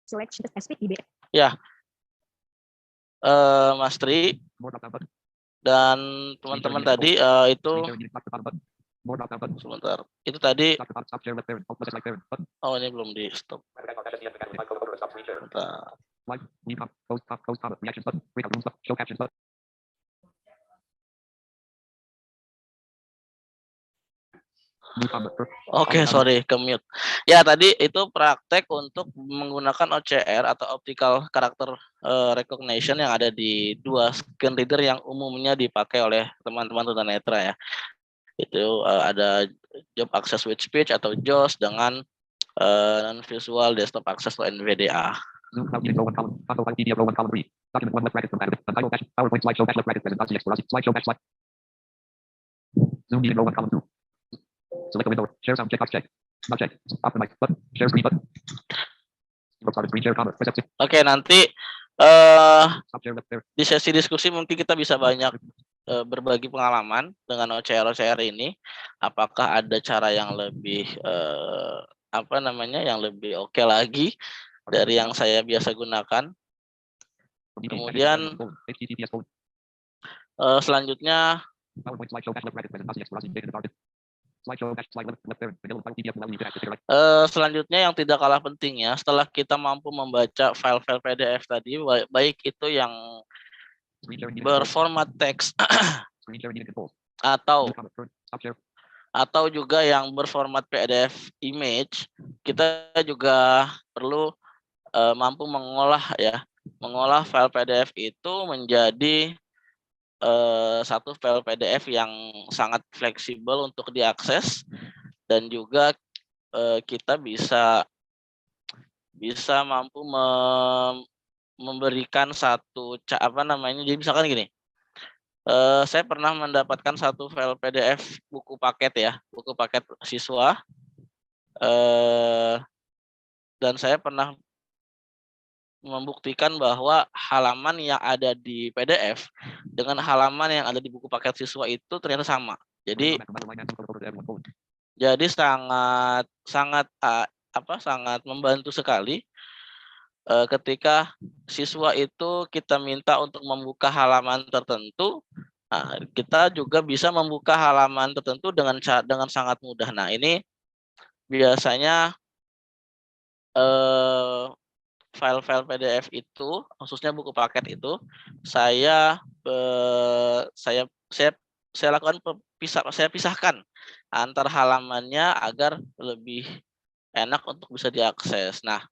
Select SPIB. Mas Tri More drop down button. dan teman-teman tadi itu Screen sharing unit, top to bottom button. More drop down button. sebentar. Itu tadi Top to bottom, stop share left parent. Alt plus like parent button. ini belum di stop. Bentar. Like, leave top, close top, reactions button. Breakout rooms button. Show captions button. New comment. Oke, sorry, ke mute. Ya, tadi itu praktek untuk menggunakan OCR atau Optical Character Recognition yang ada di dua screen reader yang umumnya dipakai oleh teman-teman tunanetra ya. Itu ada Job Access with Speech atau JAWS dengan non-visual desktop access atau NVDA. Zoom cloud meeting row 1 column. Photo file PDF row 1 column 3. Document 1 left bracket from edit. Untitled dash. PowerPoint slideshow dash left bracket present. Slideshow dash slide. Zoom meeting row 1 column 2. Select a window. Share sound check box check. Not check. Optimize button. Share screen button. Screen share comment. Press F6. Oke, nanti Stop share left there. di sesi diskusi mungkin kita bisa banyak berbagi pengalaman dengan OCR ini. Apakah ada cara yang lebih yang lebih oke lagi dari yang saya biasa gunakan. Kemudian HTTPS code. selanjutnya PowerPoint slideshow dash left bracket present. Data target. Slideshow dash slide left there. Vanilla file PDF allow you to access it. selanjutnya yang tidak kalah pentingnya, setelah kita mampu membaca file-file PDF tadi, baik itu yang Screen sharing meeting control. berformat teks Screen sharing meeting control. atau New comment. Stop share. atau juga yang berformat PDF image, kita juga perlu mampu mengolah file PDF itu menjadi satu file PDF yang sangat fleksibel untuk diakses, dan juga kita bisa mampu memberikan satu jadi misalkan gini, saya pernah mendapatkan satu file PDF buku paket siswa, dan saya pernah membuktikan bahwa halaman yang ada di PDF dengan halaman yang ada di buku paket siswa itu ternyata sama. Jadi sangat membantu sekali ketika siswa itu kita minta untuk membuka halaman tertentu. Nah, kita juga bisa membuka halaman tertentu dengan sangat mudah. Nah, ini biasanya file-file PDF itu, khususnya buku paket itu, saya lakukan saya pisahkan antar halamannya agar lebih enak untuk bisa diakses. Nah,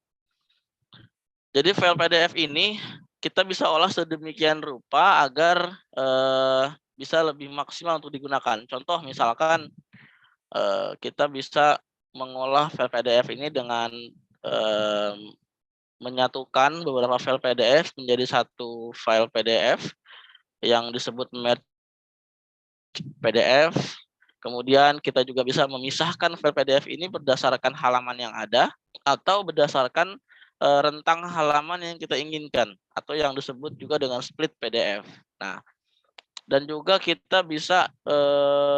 jadi file PDF ini kita bisa olah sedemikian rupa agar bisa lebih maksimal untuk digunakan. Contoh misalkan kita bisa mengolah file PDF ini dengan menyatukan beberapa file PDF menjadi satu file PDF yang disebut merge PDF. Kemudian kita juga bisa memisahkan file PDF ini berdasarkan halaman yang ada atau berdasarkan rentang halaman yang kita inginkan, atau yang disebut juga dengan split PDF. Nah, dan juga kita bisa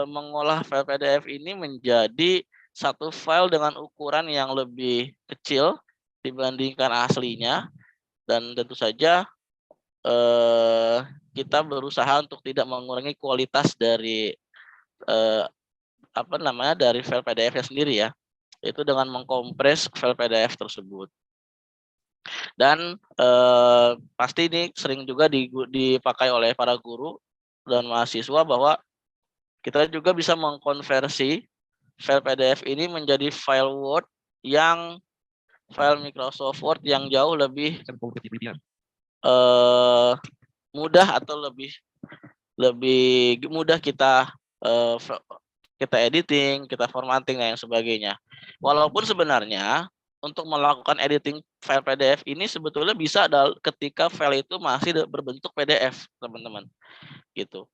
mengolah file PDF ini menjadi satu file dengan ukuran yang lebih kecil dibandingkan aslinya, dan tentu saja kita berusaha untuk tidak mengurangi kualitas dari dari file PDF-nya sendiri ya, itu dengan mengkompres file PDF tersebut. Dan pasti ini sering juga dipakai oleh para guru dan mahasiswa bahwa kita juga bisa mengkonversi file PDF ini menjadi file Word file Microsoft Word yang jauh lebih mudah atau lebih mudah kita editing, kita formatting dan sebagainya. Walaupun sebenarnya untuk melakukan editing file PDF ini sebetulnya bisa ketika file itu masih berbentuk PDF, teman-teman. Gitu.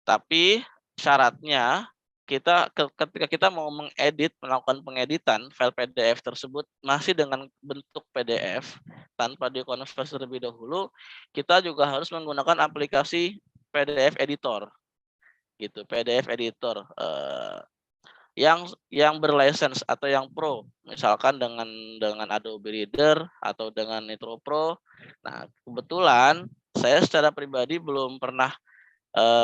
Tapi syaratnya ketika kita mau melakukan pengeditan file PDF tersebut masih dengan bentuk PDF tanpa dikonversi terlebih dahulu, kita juga harus menggunakan aplikasi PDF editor, gitu, PDF editor yang berlicense atau yang pro, misalkan dengan Adobe Reader atau dengan Nitro Pro. Nah, kebetulan saya secara pribadi belum pernah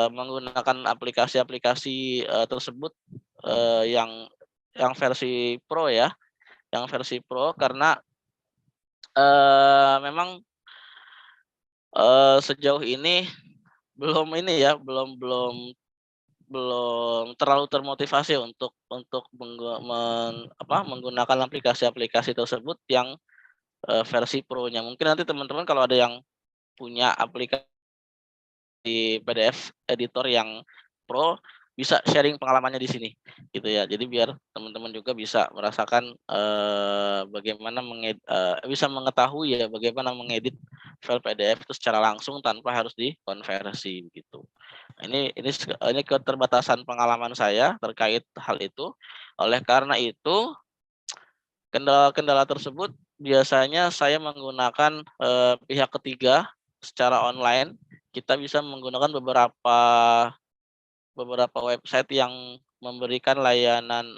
menggunakan aplikasi-aplikasi tersebut yang versi Pro ya, karena memang sejauh ini belum ini ya, belum terlalu termotivasi untuk menggunakan aplikasi-aplikasi tersebut yang versi Pro-nya. Mungkin nanti teman-teman kalau ada yang punya aplikasi PDF editor yang Pro, bisa sharing pengalamannya di sini, gitu ya. Jadi biar teman-teman juga bisa merasakan bagaimana bisa mengetahui ya bagaimana mengedit file PDF itu secara langsung tanpa harus dikonversi, gitu. Ini keterbatasan pengalaman saya terkait hal itu. Oleh karena itu, kendala-kendala tersebut biasanya saya menggunakan pihak ketiga secara online. Kita bisa menggunakan beberapa website yang memberikan layanan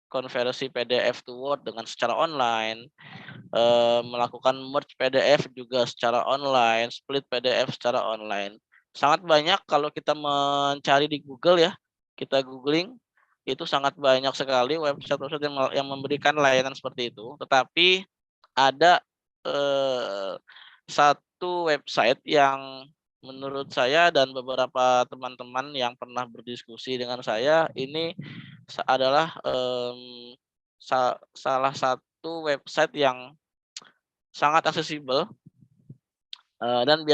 konversi PDF to Word dengan secara online, melakukan merge PDF juga secara online, split PDF secara online. Sangat banyak kalau kita mencari di Google ya, kita googling, itu sangat banyak sekali website-website yang memberikan layanan seperti itu. Tetapi ada satu website yang menurut saya dan beberapa teman-teman yang pernah berdiskusi dengan saya, ini adalah salah satu website yang sangat aksesibel dan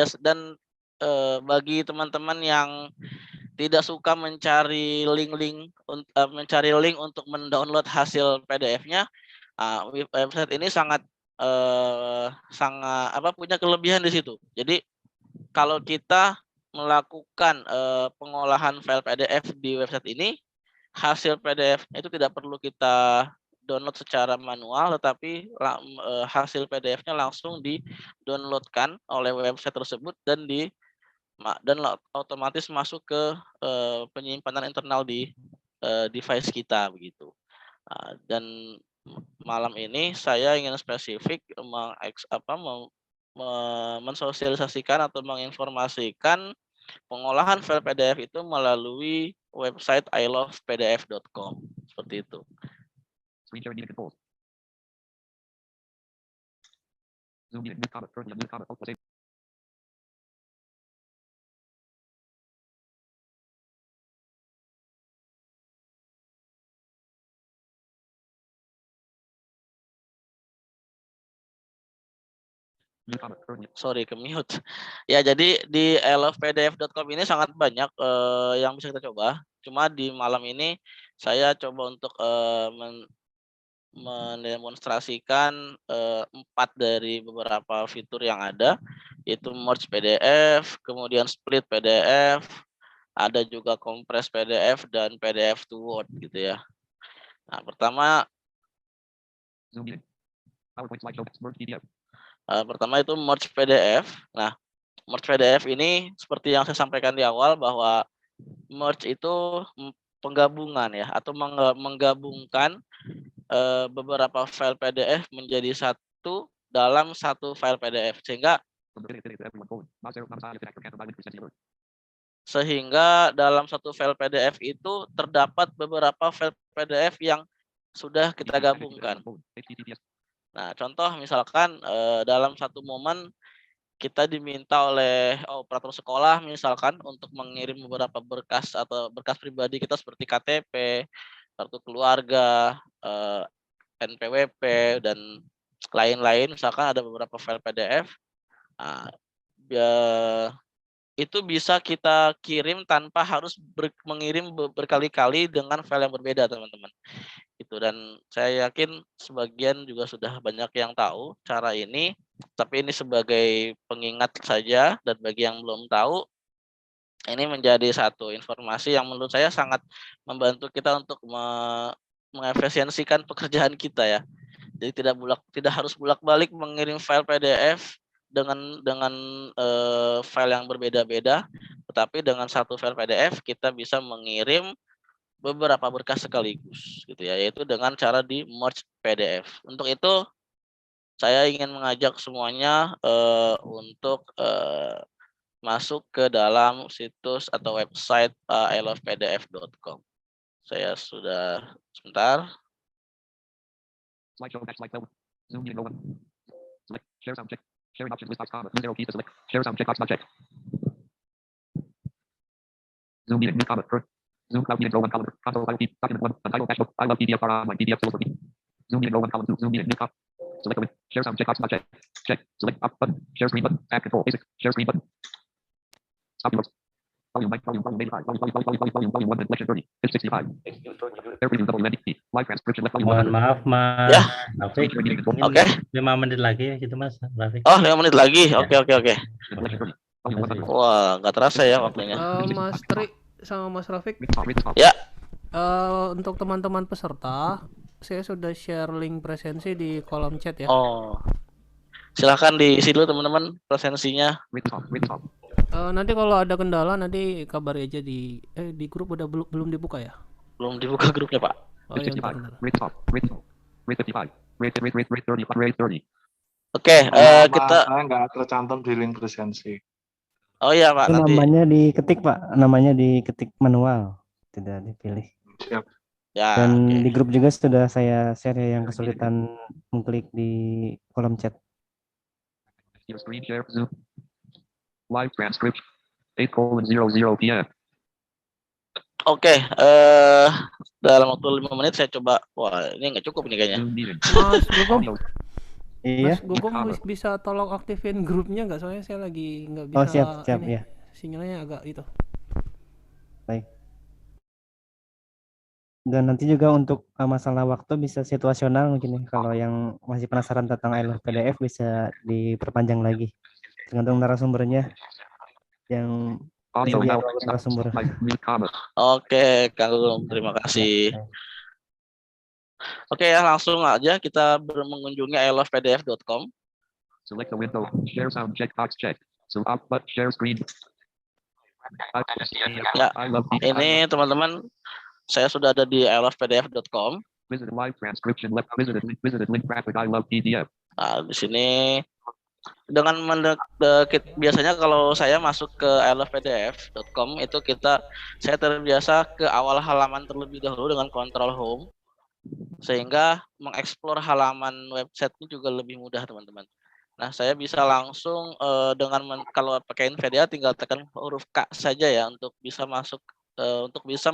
bagi teman-teman yang tidak suka mencari link untuk mendownload hasil PDF-nya, website ini sangat punya kelebihan di situ. Jadi kalau kita melakukan pengolahan file PDF di website ini, hasil PDF itu tidak perlu kita download secara manual, tetapi hasil PDF-nya langsung di-downloadkan oleh website tersebut dan otomatis masuk ke penyimpanan internal di device kita begitu. Dan malam ini saya ingin spesifik mensosialisasikan atau menginformasikan pengolahan file PDF itu melalui website ilovepdf.com, seperti itu. Screen share meeting controls. Zoom meeting, mute comment, currently unmute comment, alt plus A. Mute comment, currently. Sorry, ke mute. Ya, jadi di ilovepdf.com ini sangat banyak yang bisa kita coba. Cuma di malam ini saya coba untuk mendemonstrasikan 4 dari beberapa fitur yang ada, yaitu merge PDF, kemudian split PDF, ada juga compress PDF dan PDF to Word gitu ya. Nah, pertama Zoom meeting. PowerPoint slideshow, merge PDF. Pertama itu merge PDF. Nah, merge PDF ini seperti yang saya sampaikan di awal bahwa merge itu penggabungan ya, atau menggabungkan beberapa file PDF menjadi satu dalam satu file PDF, sehingga dalam satu file PDF itu terdapat beberapa file PDF yang sudah kita gabungkan. Nah, contoh misalkan dalam satu momen kita diminta oleh operator sekolah misalkan untuk mengirim beberapa berkas atau berkas pribadi kita seperti KTP, kartu keluarga, NPWP dan lain-lain, misalkan ada beberapa file PDF. Nah, itu bisa kita kirim tanpa harus mengirim berkali-kali dengan file yang berbeda, teman-teman. Itu, dan saya yakin sebagian juga sudah banyak yang tahu cara ini, tapi ini sebagai pengingat saja, dan bagi yang belum tahu, ini menjadi satu informasi yang menurut saya sangat membantu kita untuk mengefisiensikan pekerjaan kita ya. Jadi tidak harus bolak-balik mengirim file PDF dengan file yang berbeda-beda, tetapi dengan satu file PDF kita bisa mengirim beberapa berkas sekaligus gitu ya, yaitu dengan cara di merge PDF. Untuk itu saya ingin mengajak semuanya untuk masuk ke dalam situs atau website ilovepdf.com. Saya sudah sebentar. Slideshow, back slide, Zoom meeting, no one. Select, share sound check. Sharing options list box comma. Use arrow key to select. Share sound checkbox not checked. Zoom meeting new comment. Zoom cloud meeting row 1 column. Console file key. Document 1. Untitled dash book. I love PDF file online. PDF tools for me. Zoom meeting row 1 column 2. Zoom meeting new comment. Select a share sound checkbox not checked. Check. Select up button. Share screen button. Add control basic. Share screen button. Stop notes. Volume 85. Volume 1 lecture 30. Page 65. Air preview double NDT. Live transcription left volume Mohon 100. maaf Mas Ya. Rafiq, mungkin Oke. 5 menit lagi ya gitu Mas Rafiq. Oh, 5 menit lagi. Oke. Lecture 30. Volume 100. Wah, nggak terasa ya waktunya. Mas Tri sama Mas Rafiq, Ya. untuk teman-teman peserta, saya sudah share link presensi di kolom chat ya. Oh. Silahkan diisi dulu teman-teman presensinya. Nanti kalau ada kendala nanti kabari aja di grup udah belum dibuka ya? Belum dibuka grupnya, Pak. Oh iya, bentar. Oke, kita saya nggak tercantum di link presensi. Oh iya, Pak, Itu nanti namanya diketik, Pak. Namanya diketik manual, tidak dipilih. Siap. ya. Dan Oke. di grup juga sudah saya share ya yang kesulitan mengklik di kolom chat. Your screen share Zoom. Live transcription. 8:00 p.m. Oke, dalam waktu 5 menit saya coba. Wah, ini nggak cukup nih kayaknya. Zoom meeting. Mas Gugum, Iya. Mas Gugum bisa tolong aktifin grupnya nggak? Soalnya saya lagi nggak bisa. Oh, siap ini, ya. Sinyalnya agak itu. Baik. Dan nanti juga untuk masalah waktu bisa situasional mungkin ya. Kalau yang masih penasaran tentang I Love PDF bisa diperpanjang lagi. Tergantung narasumbernya yang Audio dia now. narasumber. Mute comment. Oke, Kang Gugum, terima kasih. Oke ya, langsung aja kita mengunjungi ilovepdf.com. Select the window. Share sound checkbox check. So up but share screen. Ya, I love ini teman-teman, saya sudah ada di ilovepdf.com. Visit live transcription left. Visited link graphic. I love PDF. Nah, di sini dengan biasanya kalau saya masuk ke ilovepdf.com itu saya terbiasa ke awal halaman terlebih dahulu dengan control home, sehingga mengeksplor halaman website-nya juga lebih mudah teman-teman. Nah, saya bisa langsung kalau pakai NVIDIA tinggal tekan huruf K saja ya untuk bisa masuk untuk bisa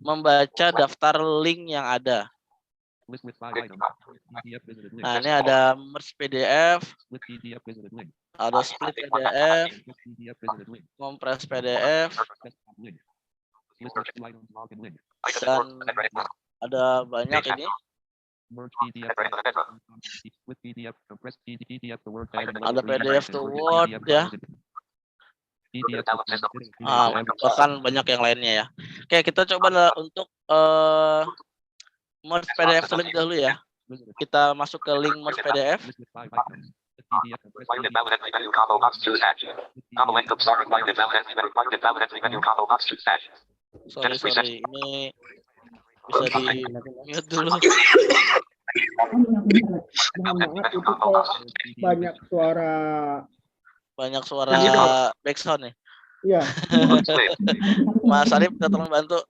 membaca daftar link yang ada. List with 5 items. PDF visited link. Nah, ini ada merge PDF, Split PDF visited link. ada split PDF, Split PDF visited link. compress PDF, Desktop link. List of items login link. dan ada banyak ini. Merge PDF. With PDF. Compress PDF to Word. Ada PDF to Word ya. PDF. Bahkan banyak yang lainnya ya. Oke, kita coba untuk merge PDF terlebih dahulu ya. Kita masuk ke link merge PDF. List with 5 items. PDF. Compress Sorry, ini bisa di mute dulu. Banyak suara Backsound nih. Iya. Mas Arif, kita tolong bantu.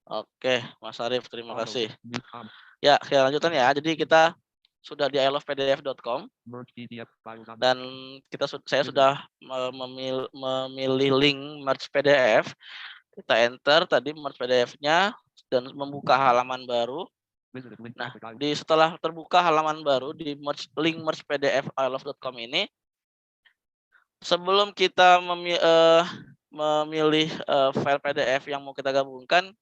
Oke, Mas Arif, terima kasih. Ya, lanjutan ya. Jadi kita sudah di ilovepdf.com dan saya sudah memilih link merge PDF. Kita enter tadi merge PDF-nya dan membuka halaman baru. Nah, setelah terbuka halaman baru di link merge PDF ilove.com ini, sebelum kita memilih file PDF yang mau kita gabungkan,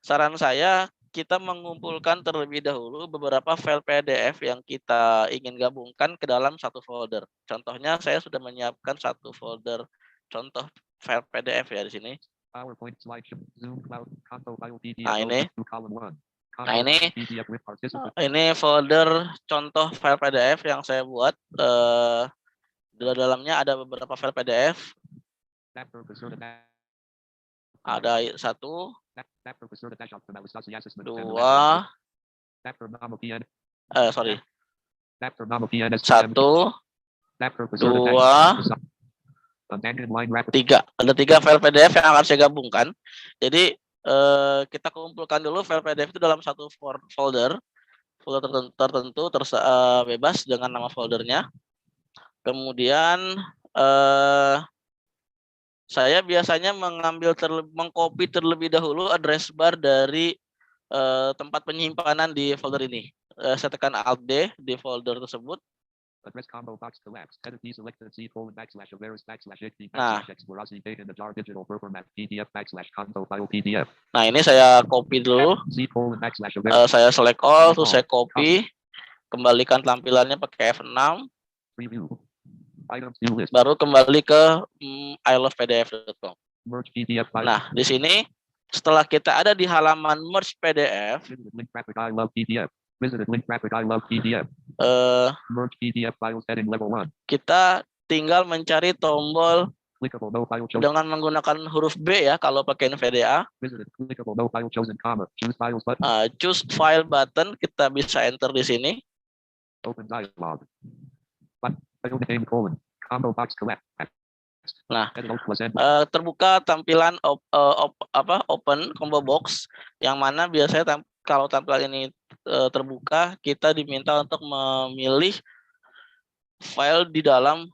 saran saya kita mengumpulkan terlebih dahulu beberapa file PDF yang kita ingin gabungkan ke dalam satu folder. Contohnya saya sudah menyiapkan satu folder contoh file PDF ya di sini. Nah, ini folder contoh file PDF yang saya buat. Di dalamnya ada beberapa file PDF. Ada 1, Tab professor dash optimalisasi assessment. 2, Tab for normal PN. sorry, Tab for normal PN. 1, Tab professor 2, abandoned line rapid. 3. Ada 3 file PDF yang akan saya gabungkan. Jadi kita kumpulkan dulu file PDF itu dalam satu folder tertentu bebas dengan nama foldernya. Kemudian saya biasanya mengcopy terlebih dahulu address bar dari tempat penyimpanan di folder ini. Saya tekan Alt D di folder tersebut. Address combo box collapse. Edit deselected C // Avaris // Nah. Explorazi data in the jar digital format PDF /conto file PDF. Nah, ini saya copy dulu. C // Saya select all, terus saya copy. Kembalikan tampilannya pakai F6. Preview. Items new list. Baru kembali ke ilovepdf.com. Merge PDF file. Nah, di sini setelah kita ada di halaman merge PDF, Visited link traffic I love PDF. Visited link traffic I love PDF. Merge PDF files heading level 1. kita tinggal mencari tombol Clickable no file chosen. dengan menggunakan huruf B ya kalau pakai NVDA. Visited clickable no file chosen comma. Choose files button. Choose file button, kita bisa enter di sini. Open dialog. File name : combo box collect. Nah, Edit Alt + N. terbuka tampilan open combo box yang mana biasanya kalau tampilan ini terbuka, kita diminta untuk memilih file di dalam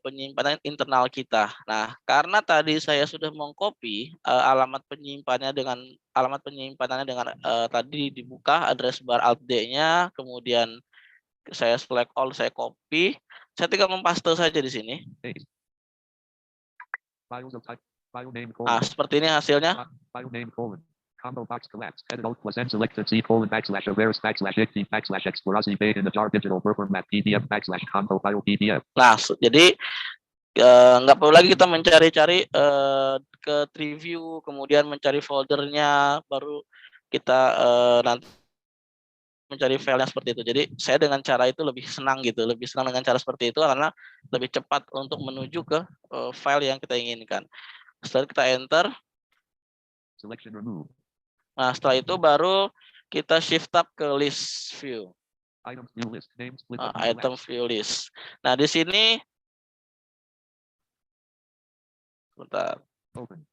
penyimpanan internal kita. Nah, karena tadi saya sudah mengcopy alamat penyimpanannya dengan tadi dibuka address bar Alt D-nya, kemudian saya select all, saya copy, saya tinggal mempaste saja di sini. Files of type. File name : Nah, seperti ini hasilnya. file name : combo box collapse. Edit Alt + N selected C / Avaris // Explorazi data in the jar digital format PDF /conto file PDF. Nah, jadi nggak perlu lagi kita mencari-cari ke review, kemudian mencari foldernya, baru kita nanti mencari filenya seperti itu. Jadi saya dengan cara itu lebih senang dengan cara seperti itu karena lebih cepat untuk menuju ke file yang kita inginkan. Setelah kita enter, Selection remove. nah setelah itu baru kita shift tab ke list view. Items view list. Name split. Item view list. Nah di sini, bentar. Open.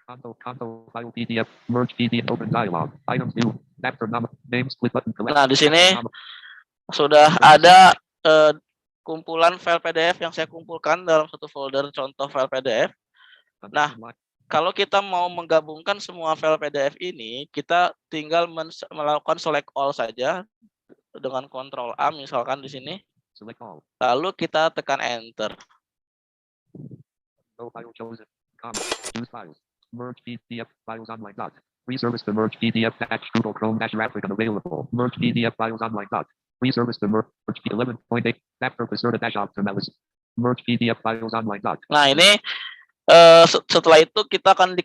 Conto file PDF. Merge PDF. Open dialog. Items view. Tab for name split button. Nah di sini sudah ada kumpulan file PDF yang saya kumpulkan dalam satu folder contoh file PDF. Nah, kalau kita mau menggabungkan semua file PDF ini, kita tinggal melakukan select all saja dengan Ctrl A misalkan di sini. Select all. Lalu kita tekan enter. No file chosen. Comma. Choose files. Merge PDF files online dot. Free service to merge PDF / Google Chrome / Rapid unavailable. Merge PDF files online dot. Free service to merge 11.8. Tab for Persona / Optimalist. Merge PDF files online dot. Nah ini setelah itu kita akan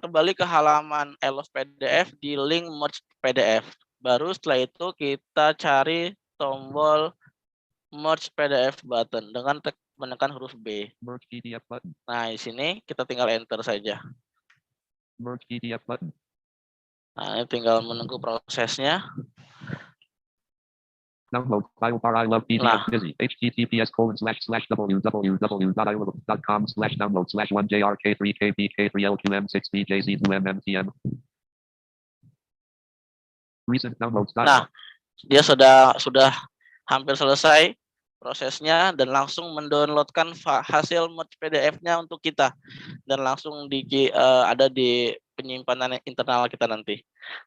kembali ke halaman I love PDF di link merge PDF. Baru setelah itu kita cari tombol merge PDF button dengan menekan huruf B. Merge PDF button. Nah di sini kita tinggal enter saja. Merge PDF button. Nah ini tinggal menunggu prosesnya. Download file bar I love PDF Nah. busy. https://www.com/download/1JRK3KBK3LQM6BJZ2MMTM. Recent downloads. Nah, dia sudah hampir selesai prosesnya dan langsung mendownloadkan hasil merge PDF-nya untuk kita dan langsung ada di penyimpanan internal kita nanti.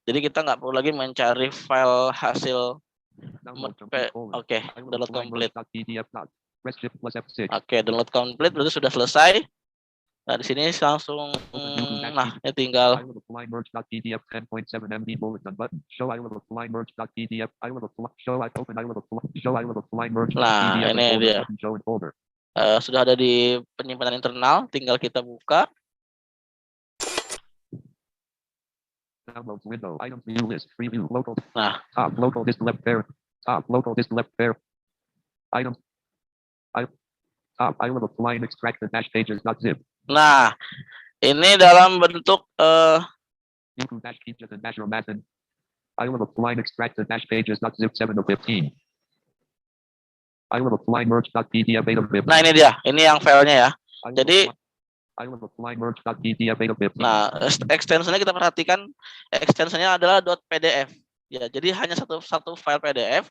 Jadi kita nggak perlu lagi mencari file hasil. Oke, download complete. Oke, download complete berarti sudah selesai. Nah, di sini langsung ini tinggal nah, ini dia. Sudah ada di penyimpanan internal, tinggal kita buka. Downloads window. Items view list. Preview. Local. Nah. Top. Local disk left pair. Top. Local disk left pair. Items. Top. I will apply extract the dash pages.zip. Nah, Ini dalam bentuk Improve dash pages and dash method. I will apply extract the dash pages dot zip 7 of 15. I will apply merge dot pdf beta bit. nah ini dia, ini yang filenya ya. Jadi I will apply merge dot pdf beta bit. nah extensionnya kita perhatikan, extensionnya adalah .pdf ya. Jadi hanya satu file PDF,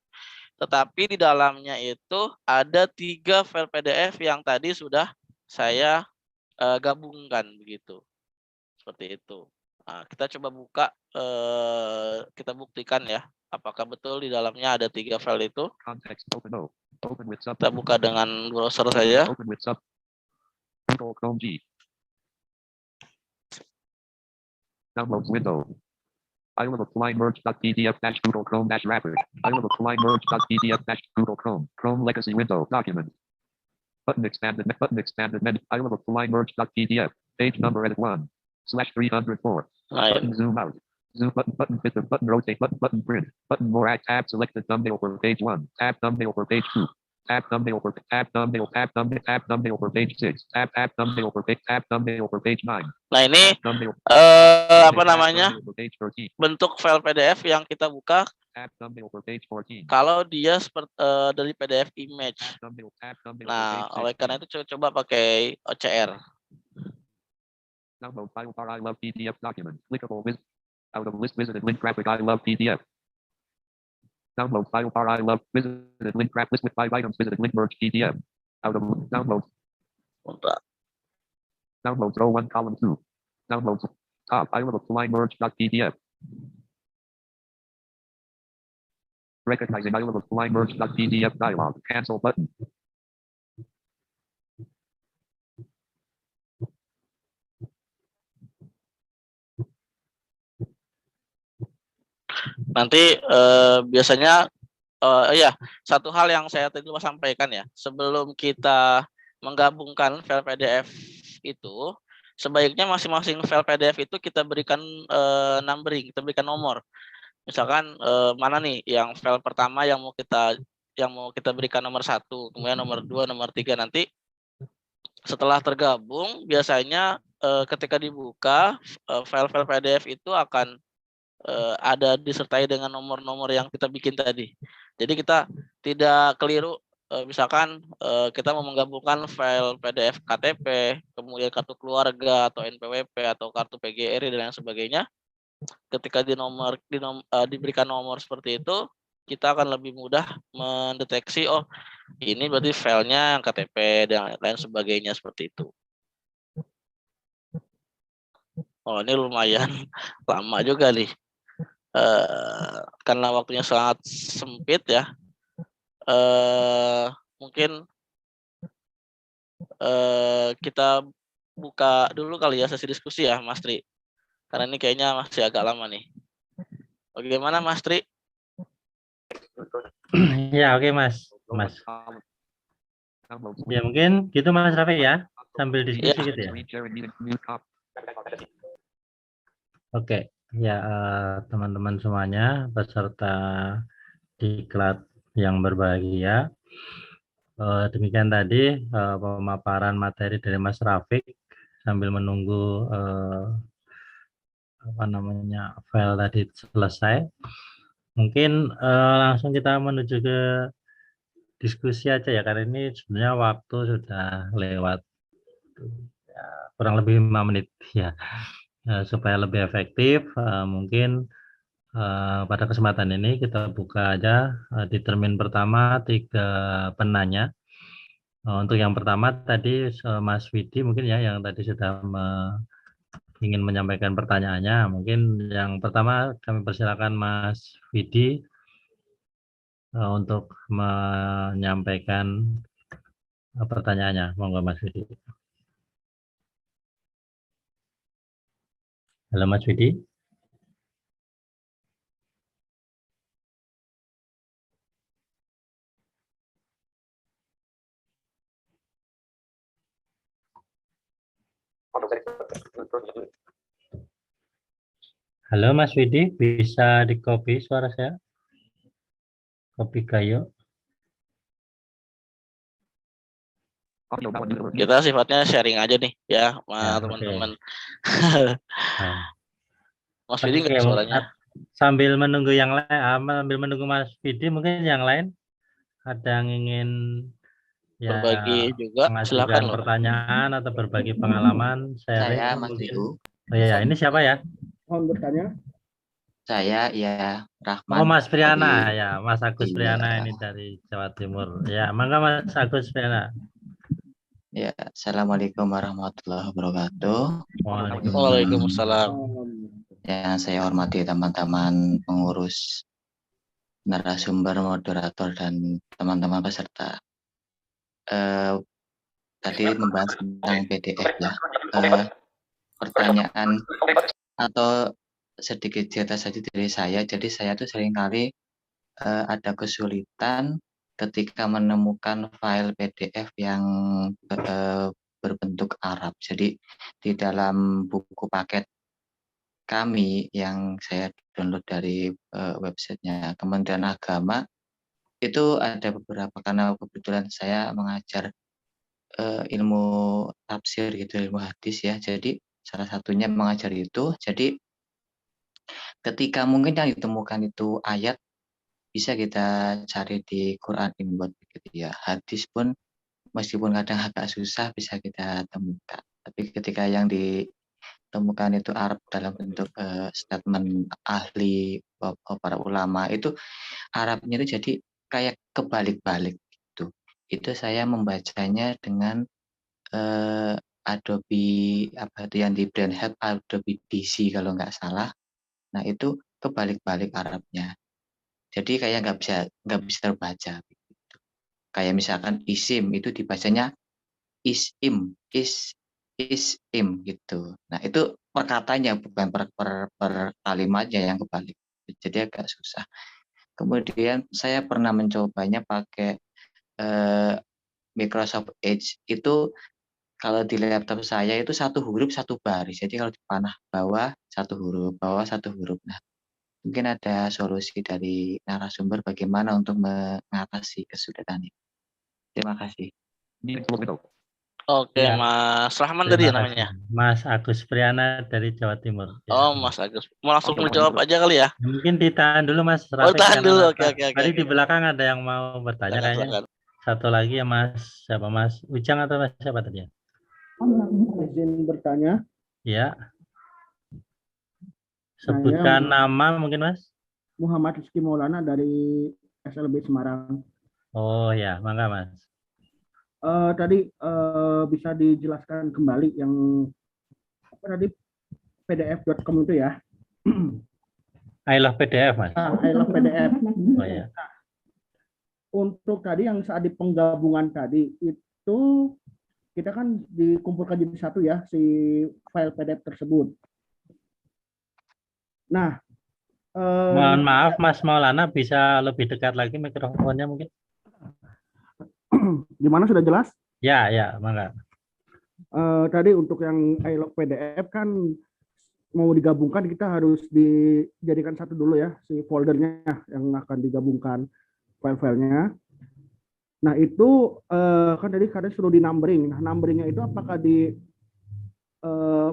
tetapi di dalamnya itu ada 3 file PDF yang tadi sudah saya gabungkan begitu, seperti itu. Nah, kita coba buka, kita buktikan ya, apakah betul di dalamnya ada 3 file itu. Context open O. Open with sub. Kita buka dengan browser saja. Open with sub. Control Chrome G. Downloads window. I will apply merge.pdf dash Google Chrome dash wrapper. I will apply merge.pdf dash Google Chrome. Chrome legacy window document. Button expanded menu. I will apply merge.pdf. Page number edit 1/304. Nah, Button zoom out. Zoom button fit button rotate button print. Button more add tab selected thumbnail for page 1. Tab thumbnail for page 2. Tab thumbnail for tab thumbnail for page 6. Tab thumbnail for page 9. nah ini Tab thumbnail apa namanya, for page 13. bentuk file PDF yang kita buka Tab thumbnail for page 14. kalau dia seperti dari PDF image. Tab thumbnail Nah, for oleh page 16. karena itu coba pakai OCR. Download file bar I love PDF document. Clickable with out of list visited link graphic I love PDF. Download file bar I love visited link graph list with 5 items visited link merge PDF. Out of download Bentar. downloads row 1 column 2. Downloads top I will apply merge.pdf. Recognizing I will apply merge.pdf dialog. Cancel button. Nanti biasanya ya, satu hal yang saya tadi lupa sampaikan ya, sebelum kita menggabungkan file PDF itu, sebaiknya masing-masing file PDF itu kita berikan numbering, kita berikan nomor. Misalkan mana nih yang file pertama yang mau kita berikan nomor 1, kemudian nomor 2, nomor 3, nanti setelah tergabung biasanya ketika dibuka file-file PDF itu akan ada disertai dengan nomor-nomor yang kita bikin tadi. Jadi kita tidak keliru, misalkan kita mau menggabungkan file PDF KTP, kemudian kartu keluarga atau NPWP atau kartu PGRI dan lain sebagainya. Ketika diberikan nomor seperti itu, kita akan lebih mudah mendeteksi, oh ini berarti filenya yang KTP dan lain sebagainya seperti itu. Oh ini lumayan lama juga nih. Karena waktunya sangat sempit ya, mungkin kita buka dulu kali ya sesi diskusi ya Mas Tri, karena ini kayaknya masih agak lama nih. Bagaimana Mas Tri? Ya oke Mas. Ya mungkin gitu Mas Rafi ya, sambil diskusi gitu ya. Oke. Ya, teman-teman semuanya, peserta diklat yang berbahagia. Demikian tadi pemaparan materi dari Mas Rafiq sambil menunggu file tadi selesai. Mungkin langsung kita menuju ke diskusi aja ya, karena ini sebenarnya waktu sudah lewat ya, kurang lebih 5 menit ya. Supaya lebih efektif, mungkin pada kesempatan ini kita buka aja di termin pertama 3 penanya. Untuk yang pertama tadi Mas Widi mungkin ya yang tadi sudah ingin menyampaikan pertanyaannya. Mungkin yang pertama kami persilakan Mas Widi untuk menyampaikan pertanyaannya. Monggo Mas Widi. Halo Mas Widi. Halo Mas Widi, bisa di-copy suara saya? Copy Gayo. Audio valid user mute. Kita sifatnya sharing aja nih ya, Ya, oke. teman-teman. Nah, Mas Fidi oke, nggak suaranya? sambil menunggu yang lain, sambil menunggu Mas Vidi, mungkin yang lain ada yang ingin ya Berbagi juga, silakan mengajukan loh. pertanyaan atau berbagi pengalaman, sharing Saya Mas mungkin. Teguh. Oh iya, ini siapa ya? Mohon bertanya. Saya ya Oh, Rahman Mas Priana dari ya, Mas Agus Priana ini dari Jawa Timur. Ya, mangga Mas Agus Priana. ya. Assalamualaikum warahmatullahi wabarakatuh. Waalaikumsalam. Yang saya hormati teman-teman pengurus, narasumber, moderator, dan teman-teman peserta. Tadi membahas tentang PDF ya. Pertanyaan atau sedikit cerita saja dari saya. Jadi saya tuh seringkali ada kesulitan ketika menemukan file PDF yang berbentuk Arab. Jadi di dalam buku paket kami yang saya download dari websitenya Kementerian Agama itu ada beberapa, karena kebetulan saya mengajar ilmu tafsir gitu, ilmu hadis ya. Jadi salah satunya mengajar itu. Jadi ketika mungkin yang ditemukan itu ayat, bisa kita cari di Quran Imbuat begitu ya. Hadis pun meskipun kadang agak susah bisa kita temukan. Tapi ketika yang ditemukan itu Arab dalam bentuk statement ahli para ulama, itu Arabnya itu jadi kayak kebalik-balik gitu. Itu saya membacanya dengan Adobe apa itu yang di Brain Help, Adobe DC kalau nggak salah. Nah itu kebalik-balik Arabnya. Jadi kayak nggak bisa terbaca. Gitu. Kayak misalkan isim itu dibacanya isim, isim gitu. Nah itu perkatanya bukan per kalimatnya yang kebalik. Jadi agak susah. Kemudian saya pernah mencobanya pakai Microsoft Edge. Itu kalau di laptop saya itu satu huruf satu baris. Jadi kalau di panah bawah satu huruf, bawah satu huruf. Nah, mungkin ada solusi dari narasumber bagaimana untuk mengatasi kesulitan ini. Terima kasih. Meeting tools window. Oke, Ya, Mas Rahman tadi terima ya namanya. kasih. Mas Agus Priana dari Jawa Timur. Ya. Oh, Mas Agus. Mau langsung menjawab aja kali ya? Mungkin ditahan dulu Mas Oh, Rafiq. tahan karena dulu. Mas- Oke. Tadi di belakang ada yang mau bertanya Silakan, kayaknya. silakan. Satu lagi ya Mas, siapa Mas Ujang atau Mas siapa tadi ya? Izin bertanya. Ya. Sebutkan nama mungkin Mas. Muhammad Rizky Maulana dari SLB Semarang. Oh ya, mangga Mas. Tadi bisa dijelaskan kembali yang apa tadi pdf.com itu ya. I love PDF Mas. I love PDF. Oh ya. Untuk tadi yang saat di penggabungan tadi itu kita kan dikumpulkan jadi satu ya si file PDF tersebut. Nah, Mohon maaf Mas Maulana, bisa lebih dekat lagi mikrofonnya mungkin? di mana sudah jelas? Ya, mangga. Tadi untuk yang iLog PDF kan mau digabungkan, kita harus dijadikan satu dulu ya si foldernya yang akan digabungkan file-filenya. Nah itu kan tadi kadang suruh di numbering. Nah numberingnya itu apakah di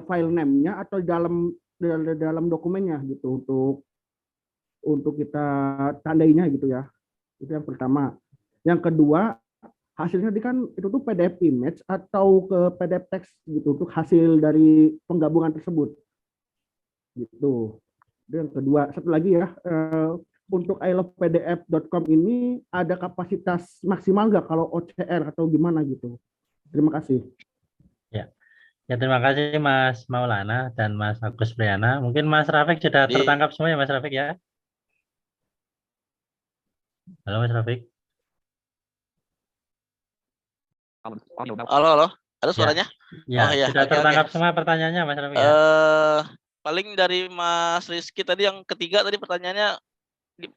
file name-nya atau dalam dokumennya gitu untuk kita tandainya gitu ya. Itu yang pertama. Yang kedua, hasilnya tadi kan itu tuh PDF image atau ke PDF text gitu untuk hasil dari penggabungan tersebut. Gitu. Itu yang kedua. Satu lagi ya, untuk ilovepdf.com ini ada kapasitas maksimal nggak kalau OCR atau gimana gitu? Terima kasih. Ya, terima kasih Mas Maulana dan Mas Agus Priana. Mungkin Mas Rafiq sudah tertangkap semua ya Mas Rafiq ya? Halo Mas Rafiq. Halo. Ada suaranya? Ya, Oh ya, sudah oke. tertangkap semua pertanyaannya Mas Rafiq ya? Paling dari Mas Rizky tadi yang ketiga tadi pertanyaannya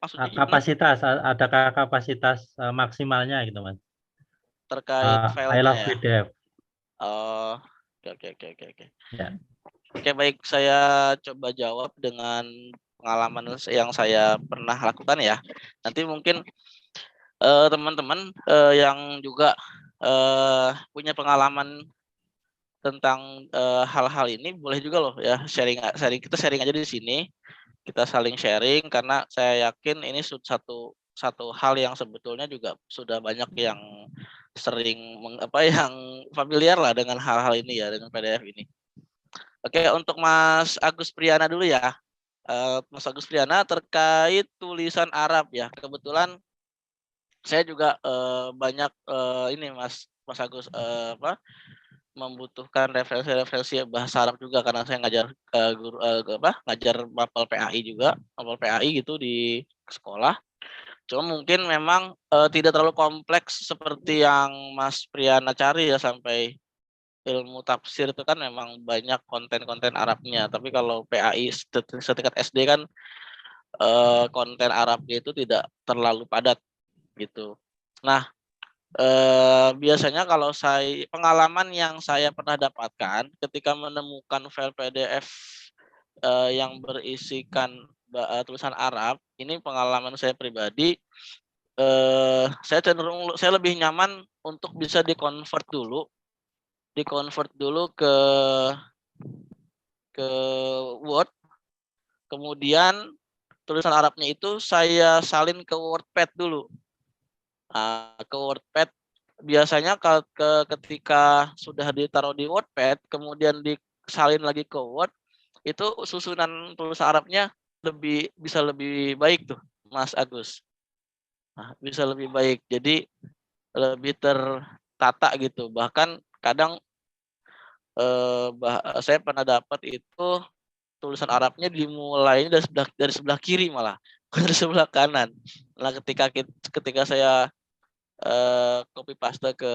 maksudnya gimana? Kapasitas, adakah kapasitas maksimalnya gitu Mas? Terkait I filenya love ya? PDF. Oke. Ya. Oke, baik, saya coba jawab dengan pengalaman yang saya pernah lakukan ya. Nanti mungkin teman-teman yang juga punya pengalaman tentang hal-hal ini, boleh juga loh ya sharing kita sharing aja di sini, kita saling sharing karena saya yakin ini satu hal yang sebetulnya juga sudah banyak yang sering yang familiar lah dengan hal-hal ini ya, dengan PDF ini. Oke, untuk Mas Agus Priyana dulu ya. Mas Agus Priyana terkait tulisan Arab ya. Kebetulan saya juga banyak ini Mas Agus membutuhkan referensi bahasa Arab juga karena saya ngajar ngajar mapel PAI juga, mapel PAI gitu di sekolah. Cuma mungkin memang tidak terlalu kompleks seperti yang Mas Priyana cari ya, sampai ilmu tafsir itu kan memang banyak konten-konten Arabnya. Tapi kalau PAI setingkat SD kan konten Arabnya itu tidak terlalu padat gitu. Nah, biasanya kalau pengalaman yang saya pernah dapatkan ketika menemukan file PDF yang berisikan tulisan Arab, ini pengalaman saya pribadi, saya lebih nyaman untuk bisa dikonvert dulu ke Word, kemudian tulisan Arabnya itu saya salin ke WordPad dulu. Ke WordPad biasanya ketika sudah ditaruh di WordPad kemudian disalin lagi ke Word, itu susunan tulisan Arabnya bisa lebih baik tuh Mas Agus. Nah, bisa lebih baik, jadi lebih tertata gitu. Bahkan kadang saya pernah dapat itu tulisan Arabnya dimulai dari sebelah kiri malah dari sebelah kanan. Nah, ketika saya copy paste ke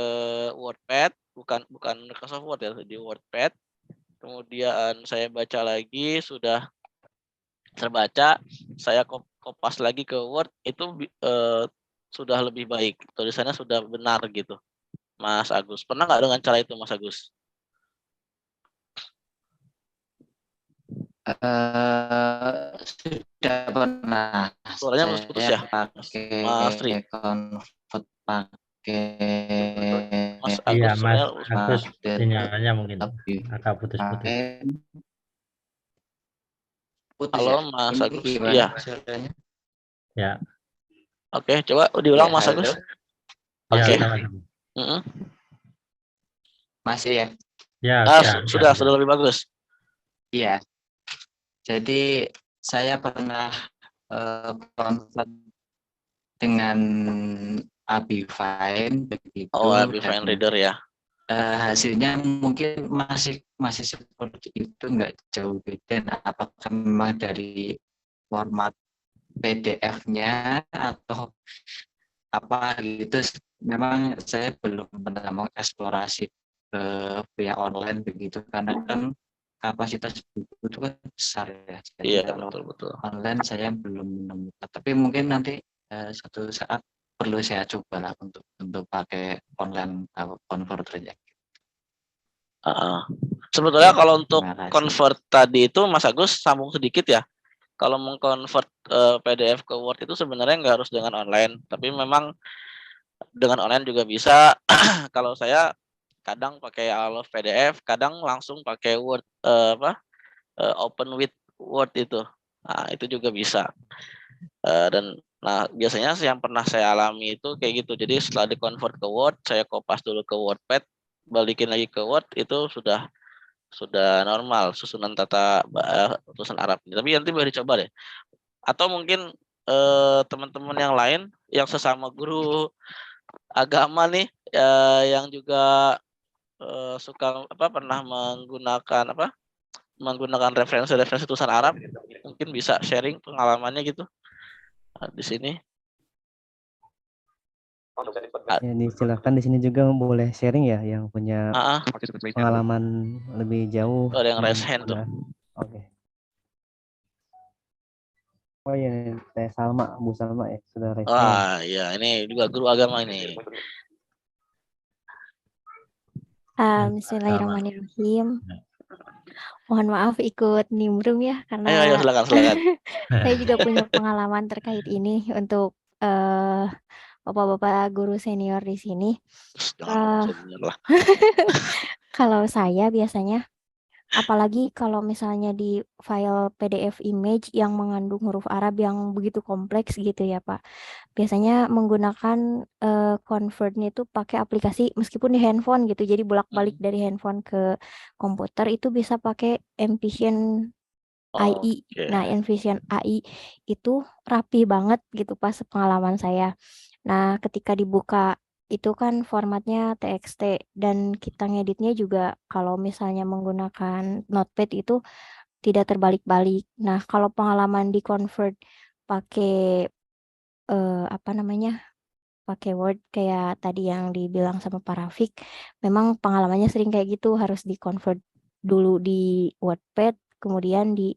WordPad, bukan Microsoft Word ya, di WordPad, kemudian saya baca lagi, sudah terbaca, saya kopas lagi ke Word, itu sudah lebih baik, tulisannya sudah benar gitu Mas Agus. Pernah nggak dengan cara itu Mas Agus? Sudah pernah. Suaranya putus ya Mas Tri. Convert pakai Mas Iya, Agus, Mas sebenarnya Agus sinyalnya mungkin agak putus-putus. Halo Mas Agus. Iya. Ya. Oke, coba diulang Mas Agus. Oke. Masih ya? Ya, sudah lebih bagus. Iya. Jadi saya pernah kontak dengan Abifine begitu. Oh, Abifine Reader ya. Hasilnya mungkin masih seperti itu, nggak jauh beda. Nah, apakah memang dari format PDF-nya atau apa gitu? Memang saya belum pernah mengeksplorasi via online begitu, karena kan kapasitas buku itu kan besar ya. Jadi iya, kalau betul. online saya belum menemukan. Tapi mungkin nanti suatu saat perlu saya coba lah untuk pakai online converter. Sebetulnya kalau untuk convert tadi itu Mas Agus sambung sedikit ya. Kalau mengconvert PDF ke Word itu sebenarnya nggak harus dengan online, tapi memang dengan online juga bisa. Kalau saya kadang pakai I Love PDF, kadang langsung pakai Word Open with Word itu. Nah, itu juga bisa. Dan biasanya yang pernah saya alami itu kayak gitu. Jadi setelah di-convert ke Word, saya kopas dulu ke WordPad, balikin lagi ke Word, itu sudah normal susunan tata tulisan Arab. Tapi nanti boleh dicoba deh. Atau mungkin teman-teman yang lain yang sesama guru agama nih yang juga suka pernah menggunakan referensi tulisan Arab, mungkin bisa sharing pengalamannya gitu di sini. Ya, silakan di sini juga boleh sharing ya yang punya pengalaman lebih jauh. Ada yang raise hand tuh. Oke. Oh iya, Salma, Bu Salma ya sudah raise hand. Iya, ini juga guru agama ini. Bismillahirrahmanirrahim. Mohon maaf ikut nimbrung ya karena ayo silakan. saya juga punya pengalaman terkait ini untuk bapak-bapak guru senior di sini. Jangan senior lah. Kalau saya biasanya, apalagi kalau misalnya di file PDF image yang mengandung huruf Arab yang begitu kompleks gitu ya Pak. Biasanya menggunakan convert-nya itu pakai aplikasi meskipun di handphone gitu. Jadi bolak-balik dari handphone ke komputer itu bisa pakai Envision AI. Nah, Envision AI itu rapi banget gitu pas pengalaman saya. Nah, ketika dibuka itu kan formatnya TXT dan kita ngeditnya juga kalau misalnya menggunakan Notepad itu tidak terbalik-balik. Nah, kalau pengalaman di convert pakai apa namanya? Pakai Word kayak tadi yang dibilang sama Pak Rafiq, memang pengalamannya sering kayak gitu, harus di-convert dulu di Wordpad, kemudian di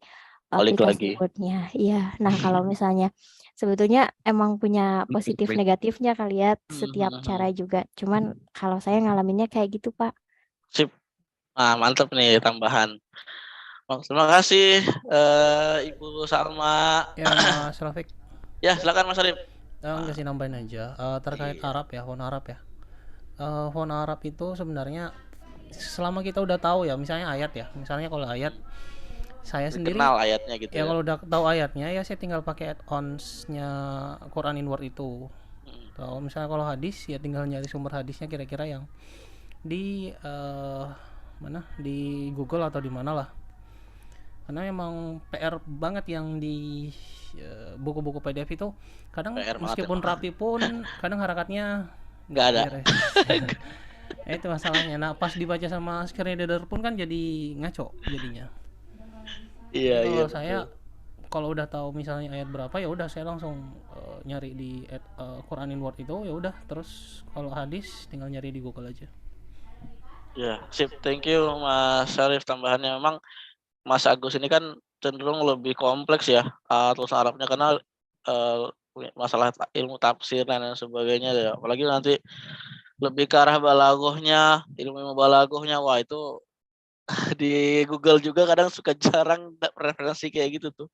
Balik aplikasi lagi. Word-nya. Iya. Nah, kalau misalnya sebetulnya emang punya positif negatifnya kali ya setiap cara juga. Cuman kalau saya ngalaminnya kayak gitu, Pak. Sip. Nah, mantap nih tambahan. Terima kasih Ibu Salma. Ya Mas Rafiq. Ya, silakan Mas Arif. Enggak sih, nambahin aja terkait Arab ya, font Arab ya. Font Arab itu sebenarnya selama kita udah tahu ya, misalnya ayat ya. Misalnya kalau ayat saya sendiri Kenal ayatnya gitu ya. Kalau udah tahu ayatnya ya saya tinggal pakai add-ons-nya Quran in Word itu. Kalau misalnya kalau hadis ya tinggal nyari sumber hadisnya kira-kira yang di mana, di Google atau di mana lah. Karena memang PR banget yang di buku-buku PDF itu kadang PR meskipun rapi pun kadang harakatnya nggak ada. Itu masalahnya. Nah, pas dibaca sama screen reader pun kan jadi ngaco jadinya. Iya, kalau iya, saya kalau udah tahu misalnya ayat berapa ya udah saya langsung nyari di Quran in Word itu, ya udah. Terus kalau hadis tinggal nyari di Google aja. Ya, sip. Thank you Mas Syarif tambahannya. Memang Mas Agus ini kan cenderung lebih kompleks ya tulisan Arabnya karena masalah ilmu tafsir dan lain sebagainya ya. Apalagi nanti lebih ke arah balaghahnya, ilmu balaghahnya, wah itu di Google juga kadang suka jarang referensi kayak gitu tuh.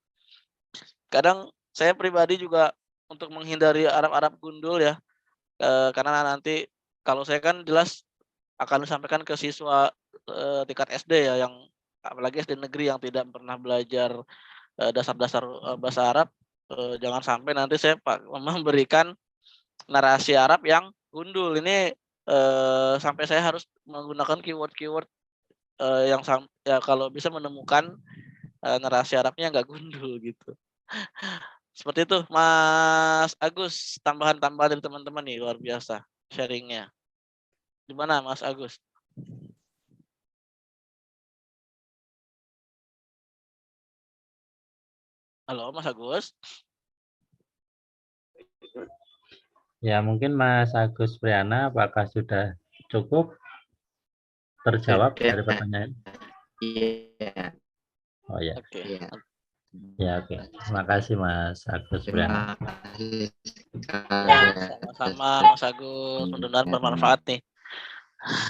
Kadang saya pribadi juga untuk menghindari Arab-Arab gundul ya, karena nanti kalau saya kan jelas akan disampaikan ke siswa tingkat SD ya, yang apalagi SD negeri yang tidak pernah belajar dasar-dasar bahasa Arab, jangan sampai nanti saya memberikan narasi Arab yang gundul. Ini sampai saya harus menggunakan keyword-keyword yang ya kalau bisa menemukan narasi Arabnya nggak gundul gitu. Seperti itu Mas Agus, tambahan-tambahan dari teman-teman nih luar biasa sharingnya. Gimana Mas Agus? Halo Mas Agus. Ya mungkin Mas Agus Priana apakah sudah cukup terjawab dari pertanyaan? Iya. Oh ya. Oke. Ya oke. Terima kasih Mas Agus Priana. Sama-sama Mas Agus, mudah-mudahan bermanfaat nih.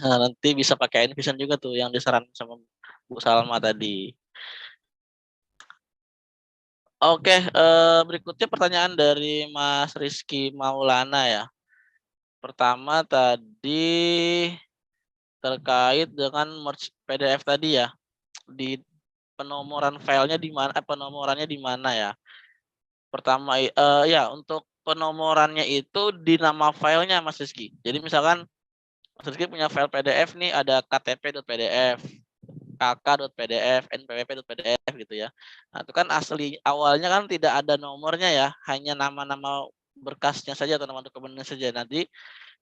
Nanti bisa pakai Envision juga tuh yang disarankan sama Bu Salma tadi. Oke, berikutnya pertanyaan dari Mas Rizky Maulana ya. Pertama tadi terkait dengan merge PDF tadi ya. Di penomoran filenya di mana? Penomorannya di mana ya? Pertama ya untuk penomorannya itu di nama filenya Mas Rizky. Jadi misalkan Mas Rizky punya file PDF nih, ada ktp.pdf, kk.pdf, npwp.pdf gitu ya. Nah, itu kan asli awalnya kan tidak ada nomornya ya, hanya nama-nama berkasnya saja atau nama dokumennya saja. Nanti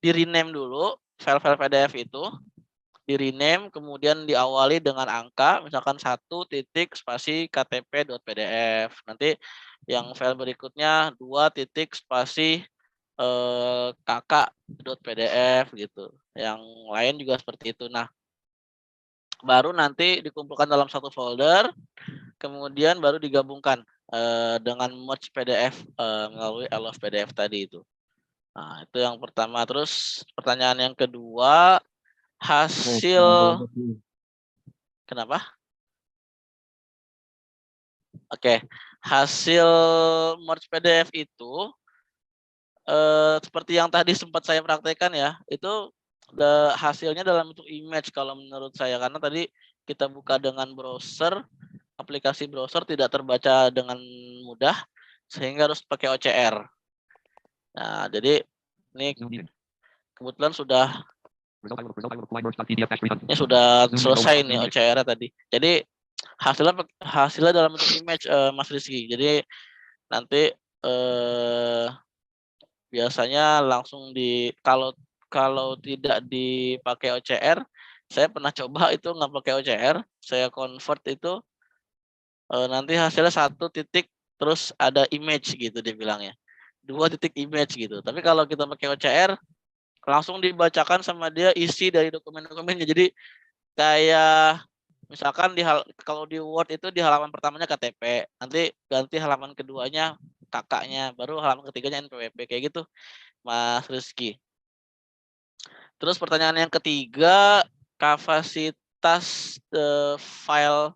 di rename dulu file-file PDF itu, di rename kemudian diawali dengan angka, misalkan 1 titik spasi ktp.pdf. Nanti yang file berikutnya 2 titik spasi kk.pdf gitu. Yang lain juga seperti itu. Nah, baru nanti dikumpulkan dalam satu folder, kemudian baru digabungkan dengan merge PDF melalui I love PDF tadi itu. Nah, itu yang pertama. Terus pertanyaan yang kedua, hasil kenapa? Oke, hasil merge PDF itu seperti yang tadi sempat saya praktekkan ya, itu hasilnya dalam bentuk image kalau menurut saya, karena tadi kita buka dengan browser, aplikasi browser tidak terbaca dengan mudah sehingga harus pakai OCR. Nah, jadi ini kebetulan sudah ini sudah selesai nih OCR tadi. Jadi hasilnya dalam bentuk image, Mas Rizky. Jadi nanti biasanya langsung kalau tidak dipakai OCR, saya pernah coba itu nggak pakai OCR, saya convert itu nanti hasilnya 1 titik terus ada image gitu dia bilangnya, 2 titik image gitu. Tapi kalau kita pakai OCR langsung dibacakan sama dia isi dari dokumen-dokumennya. Jadi kayak misalkan kalau di Word itu di halaman pertamanya KTP, nanti ganti halaman keduanya kakaknya, baru halaman ketiganya NPWP, kayak gitu Mas Rizky. Terus pertanyaan yang ketiga, kapasitas file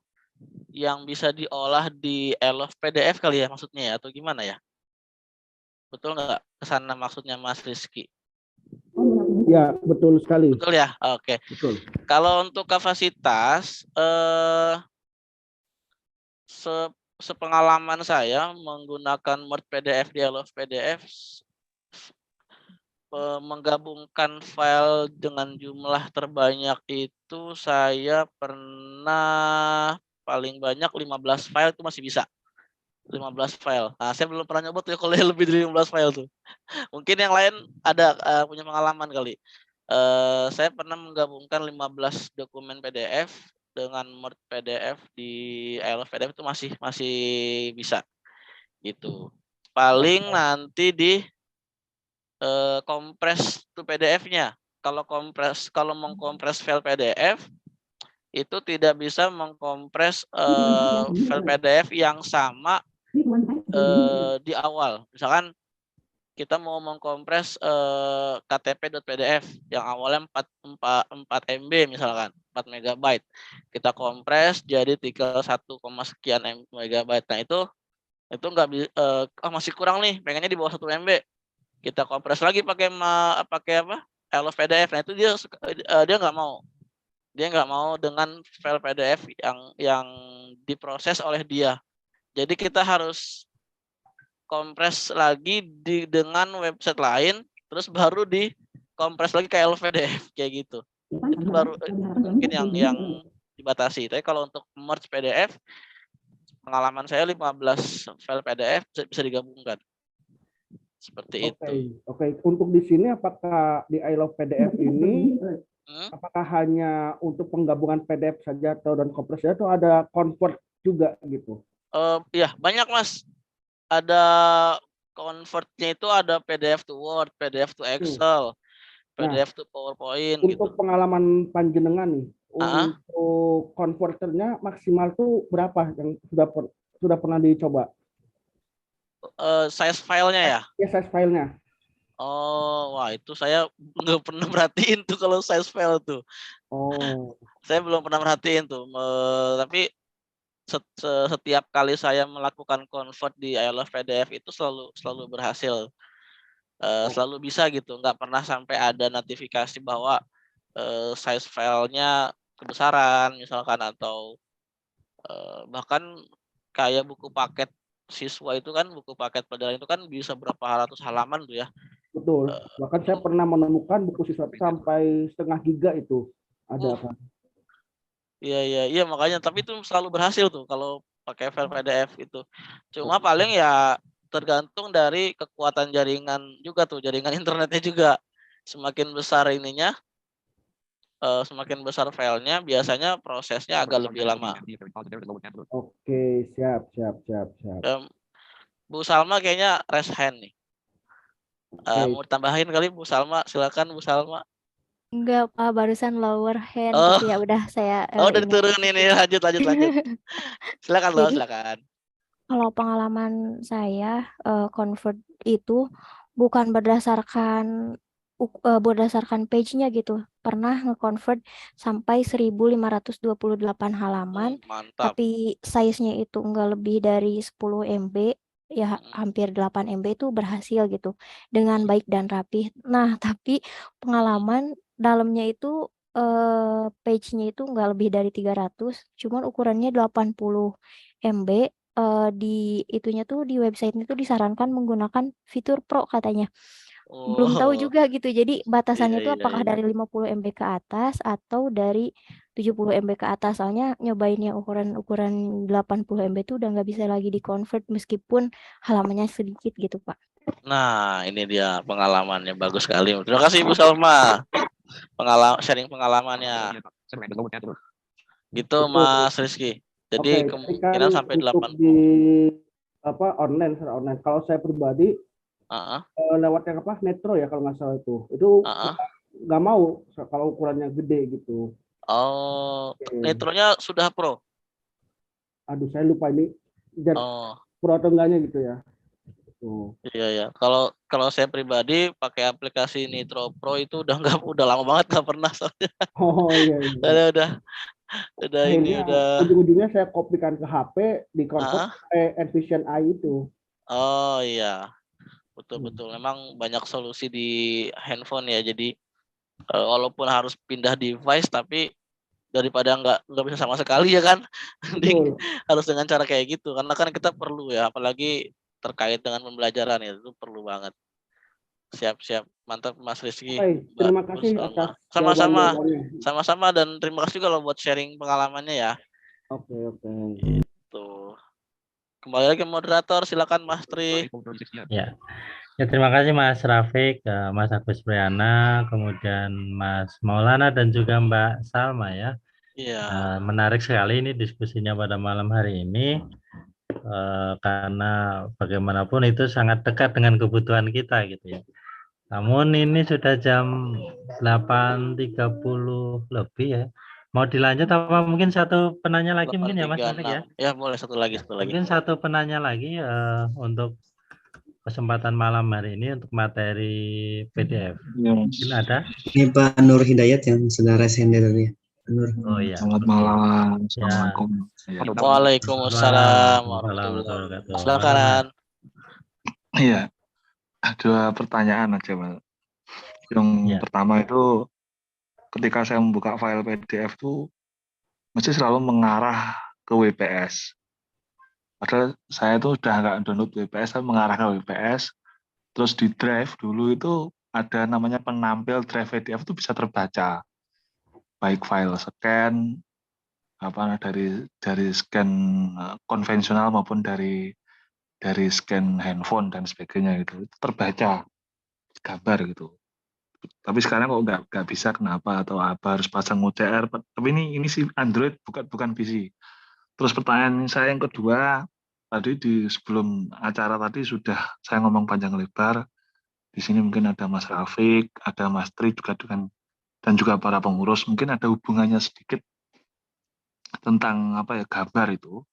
yang bisa diolah di I Love PDF kali ya maksudnya ya, atau gimana ya? Betul nggak kesana maksudnya Mas Rizky? Ya, betul sekali. Betul ya? Oke. Betul. Kalau untuk kapasitas, sepengalaman saya menggunakan Word PDF di I Love PDF, menggabungkan file dengan jumlah terbanyak itu saya pernah paling banyak 15 file itu masih bisa. 15 file. Nah, saya belum pernah nyoba tuh ya kalau lebih dari 15 file tuh. Mungkin yang lain ada punya pengalaman kali. Saya pernah menggabungkan 15 dokumen PDF dengan Word PDF di I Love PDF itu masih bisa gitu. Paling nanti di kompres tuh PDF-nya. Kalau mengkompres file PDF itu tidak bisa mengkompres file PDF yang sama di awal. Misalkan kita mau mengkompres ktp.pdf yang awalnya 4 MB misalkan, 4 MB. Kita kompres jadi tinggal 1, sekian MB. Nah, itu nggak masih kurang nih, pengennya di bawah 1 MB. Kita kompres lagi pakai apa? I Love PDF. Nah, itu dia nggak mau. Dia nggak mau dengan file PDF yang diproses oleh dia. Jadi kita harus kompres lagi dengan website lain, terus baru dikompres lagi ke I Love PDF kayak gitu. Itu baru mungkin yang dibatasi. Tapi kalau untuk merge PDF, pengalaman saya 15 file PDF bisa digabungkan. Seperti itu. Oke. Untuk di sini apakah di I Love PDF ini apakah hanya untuk penggabungan PDF saja dan kompres atau ada convert juga gitu? Ya, banyak Mas. Ada convertnya itu ada PDF to Word, PDF to Excel, PDF to PowerPoint. Untuk gitu. pengalaman panjenengan nih, untuk konverternya maksimal tuh berapa yang sudah pernah dicoba? Size filenya ya? Ya, size filenya. Oh, wah itu saya nggak pernah merhatiin tuh kalau size file tuh. Oh. Saya belum pernah merhatiin tuh. Tapi setiap kali saya melakukan convert di I Love PDF itu selalu berhasil. Selalu bisa gitu. Nggak pernah sampai ada notifikasi bahwa size filenya kebesaran misalkan, atau bahkan kayak buku paket siswa itu kan, buku paket pelajaran itu kan bisa berapa ratus halaman tuh ya. Betul. Bahkan saya pernah menemukan buku siswa sampai 0,5 giga itu ada kan. Iya makanya, tapi itu selalu berhasil tuh kalau pakai file PDF itu. Cuma paling ya tergantung dari kekuatan jaringan juga tuh, jaringan internetnya juga. Semakin besar ininya, semakin besar filenya, biasanya prosesnya agak lebih lama. Oke, siap. Bu Salma kayaknya raise hand nih. Mau tambahin kali Bu Salma, silakan Bu Salma. Enggak, Pak, barusan lower hand, tapi ya udah saya udah diturunin nih, lanjut. Silakan loh, silakan. Kalau pengalaman saya convert itu bukan berdasarkan page-nya gitu. Pernah nge-convert sampai 1528 halaman, Mantap. tapi size-nya itu enggak lebih dari 10 MB. ya hampir 8 MB itu berhasil gitu dengan baik dan rapih. Nah, tapi pengalaman dalamnya itu page-nya itu nggak lebih dari 300, cuman ukurannya 80 MB. Di itunya tuh di website-nya tuh disarankan menggunakan fitur Pro katanya. Belum tahu Oh, juga gitu. Jadi iya batasannya itu iya apakah iya. dari 50 MB ke atas atau dari 70 MB ke atas. Soalnya nyobain yang ukuran 80 MB itu udah nggak bisa lagi di-convert meskipun halamannya sedikit gitu, Pak. Nah, ini dia pengalamannya bagus sekali. Terima kasih Ibu Salma. Sharing pengalamannya. Gitu Mas Rizky. Jadi Oke, tapi kan kemungkinan sampai untuk 8. di online, secara online. Kalau saya pribadi lewat yang apa Metro ya kalau nggak salah itu nggak mau kalau ukurannya gede gitu. Oh, Netronya sudah Pro. Aduh, saya lupa ini Oh, Pro atau enggaknya gitu ya. Tuh. iya ya. Kalau saya pribadi pakai aplikasi Nitro Pro itu udah lama banget nggak pernah soalnya. Oh iya. Udah ini Akhirnya udah. ujung-ujungnya saya kopikan ke HP, di-convert ke Envision Eye itu. Oh iya, betul. Memang banyak solusi di handphone ya. Jadi walaupun harus pindah device, tapi daripada nggak bisa sama sekali ya kan, mending harus dengan cara kayak gitu. Karena kan kita perlu ya, apalagi terkait dengan pembelajaran ya, itu perlu banget. Siap, mantap Mas Rizky. Terima kasih atas Sama-sama dan terima kasih juga loh buat sharing pengalamannya ya. Oke. Gitu. Kembali lagi moderator, silakan Mas Tri. Ya, terima kasih Mas Rafiq, Mas Agus Priana, kemudian Mas Maulana dan juga Mbak Salma ya. Iya. Menarik sekali ini diskusinya pada malam hari ini. Karena bagaimanapun itu sangat dekat dengan kebutuhan kita gitu ya. Namun ini sudah jam 8.30 lebih ya. Mau dilanjut apa mungkin satu penanya lagi mungkin ya Mas Rafiq ya? Ya boleh satu lagi. Mungkin satu penanya lagi untuk kesempatan malam hari ini untuk materi PDF. Mungkin ada? Ini Pak Nur Hidayat yang sudah resen dari Nur. Oh iya. Selamat malam. Assalamualaikum. Waalaikumsalam warahmatullahi wabarakatuh. Silakan. Iya. Ada pertanyaan aja, Mas. Yang pertama itu ketika saya membuka file PDF itu mesti selalu mengarah ke WPS. Padahal saya itu udah nggak download WPS, saya mengarah ke WPS. Terus di drive dulu itu ada namanya penampil drive PDF itu bisa terbaca. Baik file scan dari scan konvensional maupun dari scan handphone dan sebagainya gitu. Itu terbaca gambar gitu. Tapi sekarang kok nggak bisa, kenapa atau apa, harus pasang OCR. Tapi ini sih Android bukan PC. Terus pertanyaan saya yang kedua, tadi di sebelum acara tadi sudah saya ngomong panjang lebar. Di sini mungkin ada Mas Rafiq, ada Mas Tri juga dan juga para pengurus, mungkin ada hubungannya sedikit tentang gambar itu.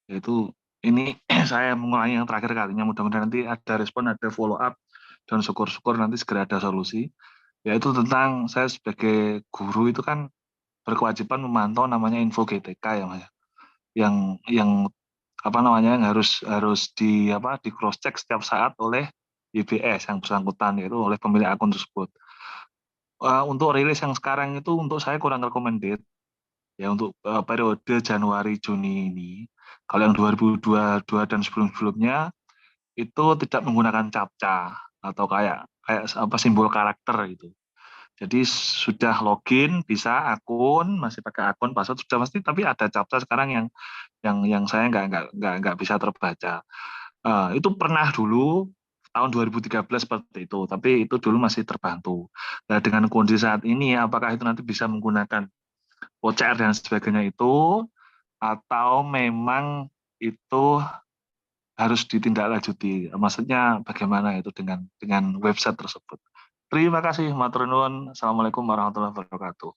Yaitu ini saya mengulangi yang terakhir kalinya, mudah-mudahan nanti ada respon, ada follow up, dan syukur-syukur nanti segera ada solusi. Yaitu tentang saya sebagai guru itu kan berkewajiban memantau namanya info GTK ya Mas. Yang harus di cross check setiap saat oleh YBS yang bersangkutan, yaitu oleh pemilik akun tersebut. Untuk rilis yang sekarang itu untuk saya kurang recommended ya, untuk periode Januari Juni ini. Kalau yang 2022 dan sebelumnya itu tidak menggunakan captcha atau kayak simbol karakter gitu. Jadi sudah login, bisa akun, masih pakai akun, password sudah pasti, tapi ada captcha sekarang yang saya nggak bisa terbaca. Itu pernah dulu tahun 2013 seperti itu, tapi itu dulu masih terbantu. Nah, dengan kondisi saat ini, apakah itu nanti bisa menggunakan OCR dan sebagainya itu, atau memang itu harus ditindaklanjuti? Maksudnya bagaimana itu dengan website tersebut? Terima kasih, matur nuwun. Assalamualaikum warahmatullahi wabarakatuh.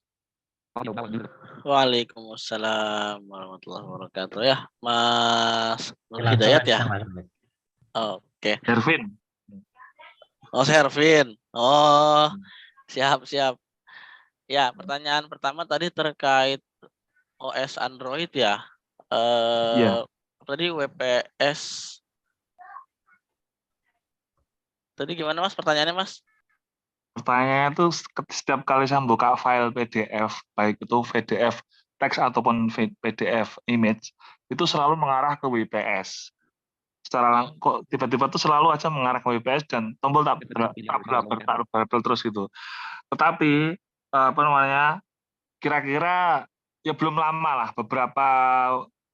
Waalaikumsalam warahmatullahi wabarakatuh ya, Mas Nur Hidayat ya. Oke. Hervin. Oh, Hervin. Oh, siap. Ya, pertanyaan pertama tadi terkait OS Android ya. Tadi WPS Tadi gimana Mas pertanyaannya Mas? Pertanyaannya tuh setiap kali saya buka file PDF, baik itu PDF teks ataupun PDF image, itu selalu mengarah ke WPS. Secara kok tiba-tiba tuh selalu aja mengarah ke WPS dan tombol tak berabel terus gitu. Tetapi apa namanya, kira-kira ya belum lama lah, beberapa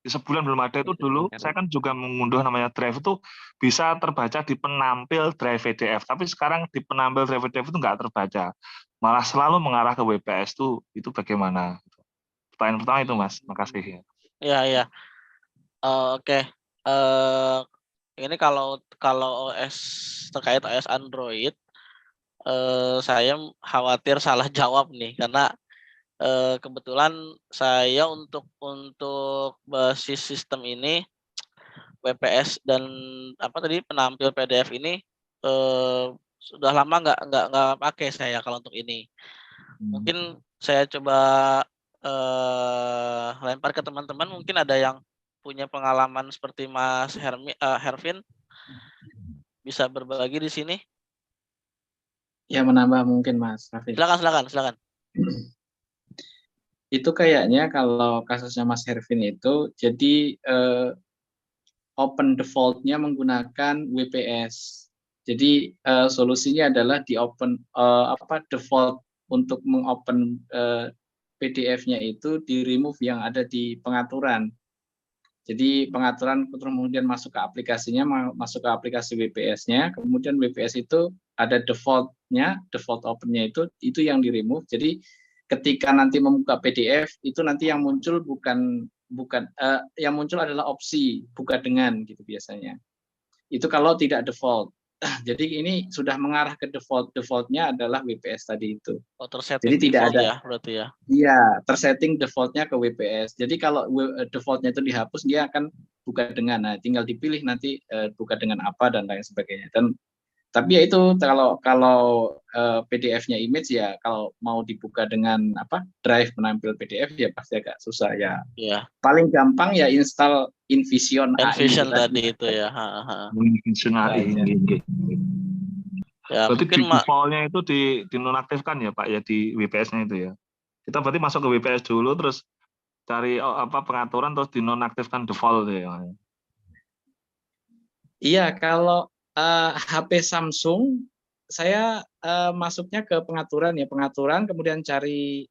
sebulan belum ada itu dulu saya kan juga mengunduh namanya drive itu bisa terbaca di penampil drive PDF, tapi sekarang di penampil drive PDF itu nggak terbaca, malah selalu mengarah ke WPS itu bagaimana? Pertanyaan pertama itu Mas, makasih. Iya. Oke. Ini kalau OS terkait OS Android, saya khawatir salah jawab nih karena kebetulan saya untuk basis sistem ini WPS dan apa tadi penampil PDF ini sudah lama nggak pakai saya kalau untuk ini. Mungkin saya coba lempar ke teman-teman, mungkin ada yang punya pengalaman seperti Mas Hervin, bisa berbagi di sini. Ya, menambah mungkin Mas Raffi. Silakan. Itu kayaknya kalau kasusnya Mas Hervin itu, jadi open default-nya menggunakan WPS. Jadi solusinya adalah di open default untuk mengopen PDF-nya itu di remove yang ada di pengaturan. Jadi pengaturan kemudian masuk ke aplikasinya, masuk ke aplikasi WPS-nya, kemudian WPS itu ada default-nya, default open-nya itu yang di remove. Jadi ketika nanti membuka PDF itu nanti yang muncul yang muncul adalah opsi buka dengan gitu biasanya. Itu kalau tidak default. Jadi ini sudah mengarah ke defaultnya adalah WPS tadi itu. Oh, tersetting jadi tidak ada ya berarti ya. Iya, tersetting defaultnya ke WPS. Jadi kalau defaultnya itu dihapus, dia akan buka dengan. Nah, tinggal dipilih nanti buka dengan apa dan lain sebagainya. Tapi ya itu kalau PDF-nya image ya kalau mau dibuka dengan drive menampil PDF ya pasti agak susah ya. Iya. Paling gampang ya install InVision AI tadi itu ya. InVision AI. Ya, berarti mungkin default-nya itu dinonaktifkan ya Pak ya di WPS-nya itu ya. Kita berarti masuk ke WPS dulu terus cari pengaturan terus dinonaktifkan default ya. Iya, kalau HP Samsung saya masuknya ke pengaturan kemudian cari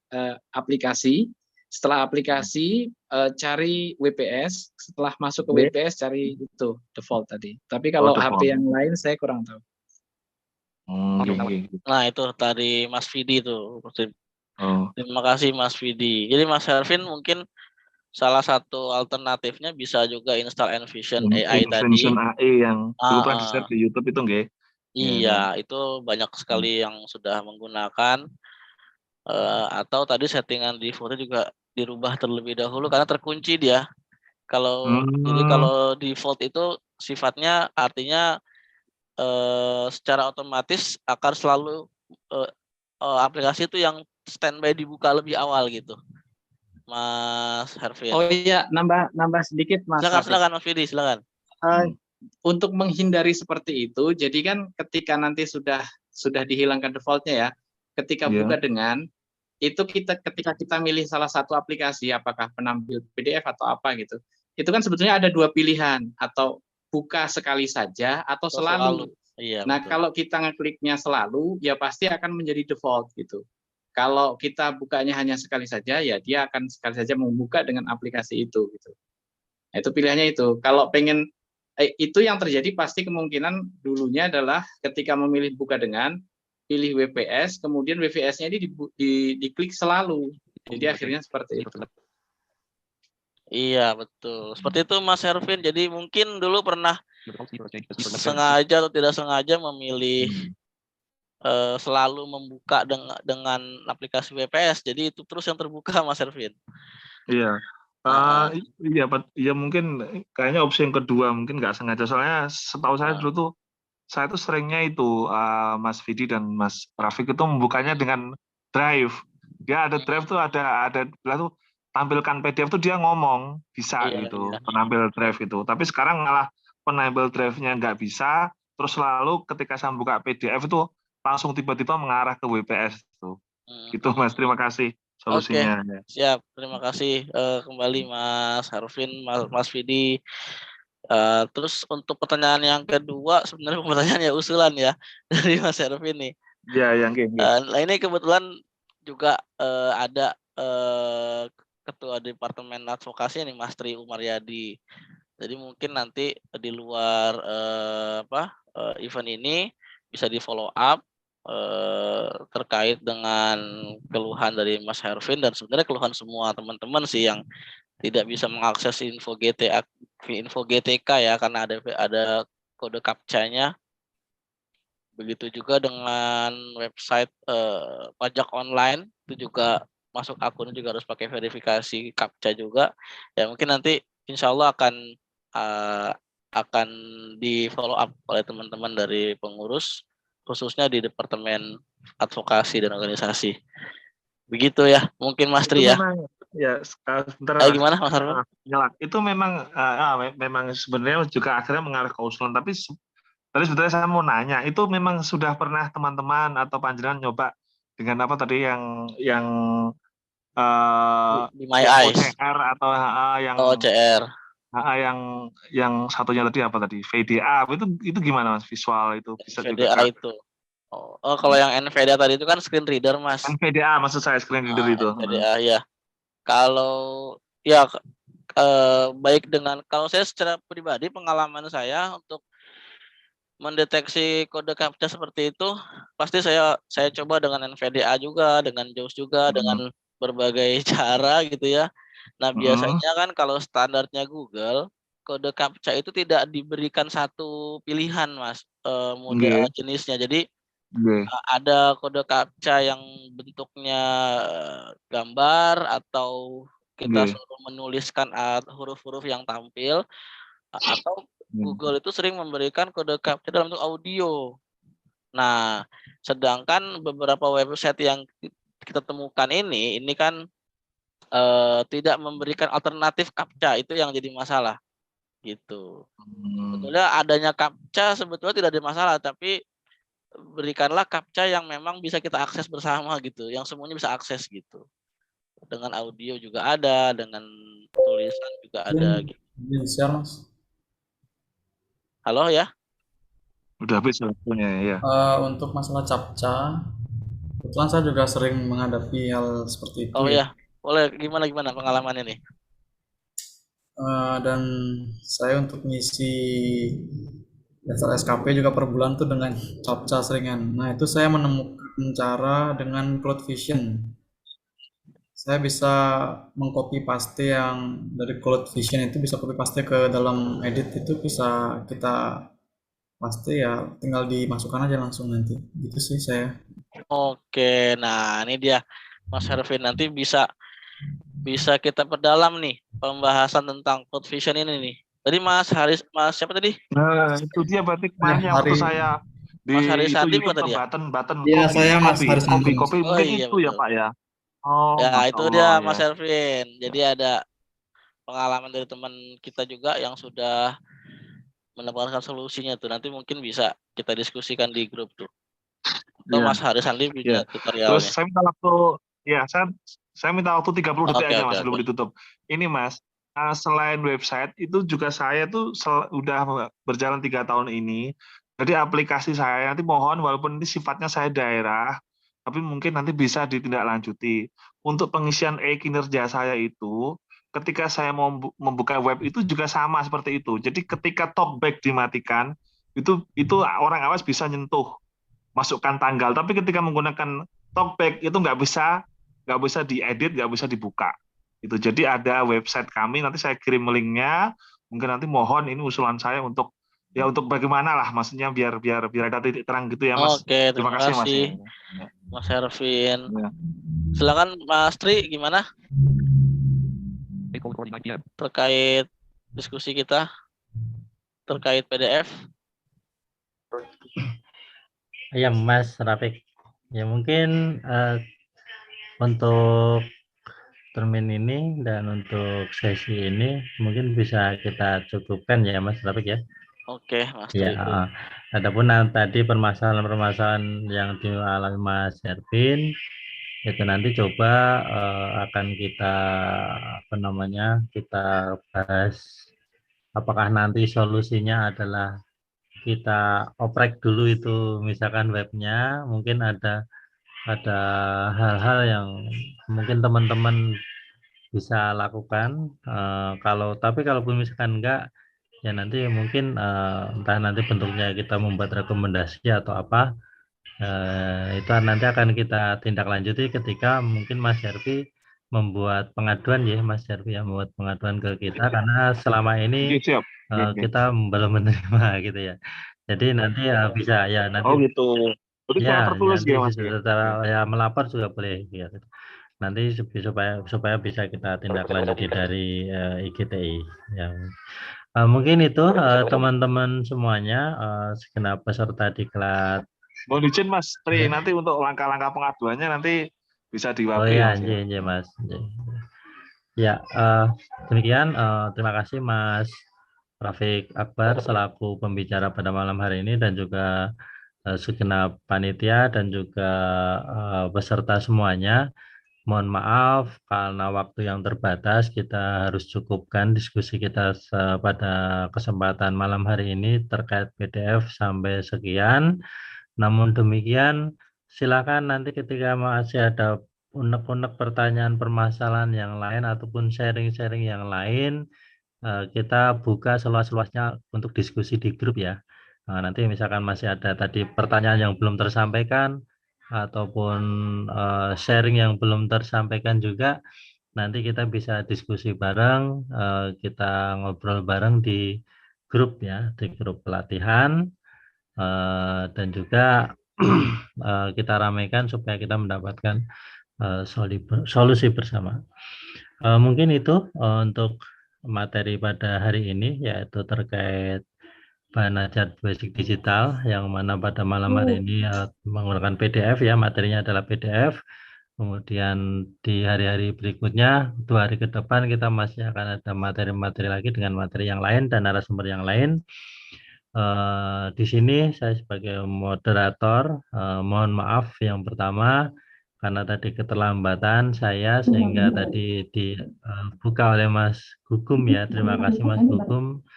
aplikasi, setelah aplikasi cari WPS, setelah masuk ke WPS cari itu default tadi. Tapi kalau HP yang lain saya kurang tahu. Nah itu tadi Mas Vidi itu. Terima kasih Mas Vidi. Jadi Mas Hervin mungkin salah satu alternatifnya bisa juga install InVision AI tadi. InVision AI yang dulu pernah di-share di YouTube itu nggih. Iya, itu banyak sekali yang sudah menggunakan. Atau tadi settingan default juga dirubah terlebih dahulu karena terkunci dia. Jadi kalau default itu sifatnya artinya secara otomatis akan selalu aplikasi itu yang standby dibuka lebih awal gitu. Mas Hervin. Oh iya, nambah sedikit Mas. Silakan Mas Vidi, silakan. Untuk menghindari seperti itu, jadi kan ketika nanti sudah dihilangkan defaultnya ya, ketika buka dengan itu ketika kita milih salah satu aplikasi, apakah penampil PDF atau apa gitu, itu kan sebetulnya ada dua pilihan, atau buka sekali saja atau selalu. Iya, nah betul. Kalau kita ngekliknya selalu, ya pasti akan menjadi default gitu. Kalau kita bukanya hanya sekali saja, ya dia akan sekali saja membuka dengan aplikasi itu gitu. Nah, itu pilihannya itu. Kalau pengen itu yang terjadi pasti kemungkinan dulunya adalah ketika memilih buka dengan, pilih WPS, kemudian WPS-nya ini diklik selalu. Jadi akhirnya seperti itu. Iya, betul. Seperti itu Mas Hervin. Jadi mungkin dulu pernah sengaja atau tidak sengaja memilih selalu membuka dengan aplikasi WPS. Jadi itu terus yang terbuka Mas Hervin. Iya. Iya mungkin kayaknya opsi yang kedua mungkin nggak sengaja, soalnya setahu saya dulu tuh saya tuh seringnya itu Mas Vidi dan Mas Rafiq itu membukanya dengan drive. Dia ada drive tuh ada tuh tampilkan PDF tuh dia ngomong bisa gitu penampil drive itu. Tapi sekarang malah penampil drive-nya nggak bisa, terus lalu ketika saya buka PDF itu langsung tiba-tiba mengarah ke WPS itu. Gitu Mas, terima kasih Oke, solusinya. siap. Terima kasih kembali Mas Harvin, Mas Vidi. Terus untuk pertanyaan yang kedua, sebenarnya pertanyaan ya usulan ya dari Mas Harvin nih. Ya, yang gini. Nah ini kebetulan juga ada Ketua Departemen Advokasi nih Mas Tri Umaryadi. Jadi mungkin nanti di luar event ini bisa di follow up terkait dengan keluhan dari Mas Hervin dan sebenarnya keluhan semua teman-teman sih yang tidak bisa mengakses info GTK ya karena ada kode captcha-nya. Begitu juga dengan website pajak online itu juga masuk akun juga harus pakai verifikasi captcha juga. Ya mungkin nanti insya Allah akan di follow up oleh teman-teman dari pengurus khususnya di Departemen Advokasi dan Organisasi. Begitu ya, mungkin Mas Tri ya. Memang, ya, sebentar. Gimana Mas Harvin? Itu memang memang sebenarnya juga akhirnya mengarah ke usulan, tapi tadi sebetulnya saya mau nanya, itu memang sudah pernah teman-teman atau panjenengan nyoba dengan apa tadi yang di My Eyes OCR atau yang OCR. Yang satunya tadi apa tadi? VDA itu gimana Mas, visual itu bisa VDA juga itu. Oh, kalau yang NVDA tadi itu kan screen reader Mas. NVDA maksud saya screen reader itu. NVDA ya. Kalau ya baik dengan kalau saya secara pribadi pengalaman saya untuk mendeteksi kode captcha seperti itu pasti saya coba dengan NVDA juga, dengan JAWS juga, dengan berbagai cara gitu ya. Nah biasanya kan kalau standarnya Google kode captcha itu tidak diberikan satu pilihan Mas model jenisnya. Jadi ada kode captcha yang bentuknya gambar atau kita suruh menuliskan huruf-huruf yang tampil atau Google itu sering memberikan kode captcha dalam bentuk audio. Nah, sedangkan beberapa website yang kita temukan ini kan tidak memberikan alternatif captcha, itu yang jadi masalah gitu. Sebetulnya adanya captcha sebetulnya tidak ada masalah, tapi berikanlah captcha yang memang bisa kita akses bersama gitu, yang semuanya bisa akses gitu. Dengan audio juga ada, dengan tulisan juga ada gitu. Bisa Mas. Halo ya? Udah habis waktunya ya. Untuk masalah captcha, kebetulan saya juga sering menghadapi hal seperti itu. Oh ya, boleh gimana pengalaman ini? Dan saya untuk ngisi daftar SKP juga per bulan tuh dengan captcha seringan. Nah itu saya menemukan cara dengan CloudVision. Saya bisa mengcopy paste yang dari CloudVision itu bisa copy paste ke dalam edit itu bisa kita paste ya tinggal dimasukkan aja langsung nanti. Gitu sih saya. Oke, nah ini dia Mas Hervin nanti bisa kita perdalam nih pembahasan tentang CloudVision ini nih. Tadi Mas siapa tadi? Nah, itu dia berarti kemarin waktu saya di Mas Haris Sandi bukan tadi ya? button Iya, saya Mas Haris Sandi. Kopi mungkin iya, itu ya betul. Pak ya. Oh, ya itu Allah, dia ya. Mas Hervin. Jadi ada pengalaman dari teman kita juga yang sudah mendapatkan solusinya tuh. Nanti mungkin bisa kita diskusikan di grup tuh. Atau Mas Haris Sandi punya tutorialnya. Terus saya minta waktu, ya saya minta waktu 30 detik aja Mas sebelum ditutup. Ini Mas, selain website itu juga saya tuh udah berjalan 3 tahun ini. Jadi aplikasi saya nanti mohon walaupun ini sifatnya saya daerah, tapi mungkin nanti bisa ditindaklanjuti. Untuk pengisian kinerja saya itu, ketika saya mau membuka web itu juga sama seperti itu. Jadi ketika talkback dimatikan, itu orang awas bisa nyentuh, masukkan tanggal. Tapi ketika menggunakan talkback itu nggak bisa diedit, nggak bisa dibuka. Itu jadi ada website kami, nanti saya kirim linknya. Mungkin nanti mohon ini usulan saya untuk bagaimana lah, maksudnya biar ada titik terang gitu ya Mas. Oke, terima kasih Mas Hervin. Silakan Mas Tri, gimana terkait diskusi kita terkait PDF? Ya Mas Rafiq, ya mungkin untuk termin ini dan untuk sesi ini mungkin bisa kita cukupkan ya Mas Rafiq ya. Oke, Mas Ya, Tri. adapun tadi permasalahan-permasalahan yang dialami Mas Ervin itu nanti coba akan kita kita bahas apakah nanti solusinya adalah kita oprek dulu itu misalkan webnya, mungkin ada hal-hal yang mungkin teman-teman bisa lakukan. Tapi kalaupun misalkan enggak, ya nanti mungkin entah nanti bentuknya kita membuat rekomendasi atau apa, itu nanti akan kita tindak lanjuti ketika mungkin Mas Herfi membuat pengaduan ya, Mas Herfi yang membuat pengaduan ke kita karena selama ini Oke, siap. Oke. kita belum menerima gitu ya. Jadi nanti bisa ya Oh nanti gitu. Berarti secara ya tertulis nanti gitu Mas ya. secara ya melapor juga boleh ya. Nanti supaya bisa kita tindak lanjuti dari IGTI yang mungkin itu teman-teman semuanya segenap peserta diklat. Mohon izin Mas Tri, Ya. nanti untuk langkah-langkah pengaduannya nanti bisa Oh diwakili ya, Mas ya. nje, Mas. Nje. Ya, demikian terima kasih Mas Rafiq Akbar selaku pembicara pada malam hari ini dan juga segenap panitia dan juga peserta semuanya. Mohon maaf karena waktu yang terbatas kita harus cukupkan diskusi kita pada kesempatan malam hari ini terkait PDF sampai sekian. Namun demikian silakan nanti ketika masih ada unek-unek pertanyaan permasalahan yang lain ataupun sharing-sharing yang lain kita buka seluas-luasnya untuk diskusi di grup ya. Nanti misalkan masih ada tadi pertanyaan yang belum tersampaikan ataupun sharing yang belum tersampaikan juga, nanti kita bisa diskusi bareng, kita ngobrol bareng di grup ya, di grup pelatihan dan juga kita ramaikan supaya kita mendapatkan solusi bersama. Mungkin itu untuk materi pada hari ini yaitu terkait bahan ajar basic digital yang mana pada malam hari ini menggunakan PDF ya, materinya adalah PDF. Kemudian di hari-hari berikutnya 2 hari ke depan kita masih akan ada materi-materi lagi dengan materi yang lain dan narasumber yang lain. Di sini saya sebagai moderator mohon maaf yang pertama karena tadi keterlambatan saya sehingga tadi dibuka oleh Mas Gugum ya. Terima kasih Mas Gugum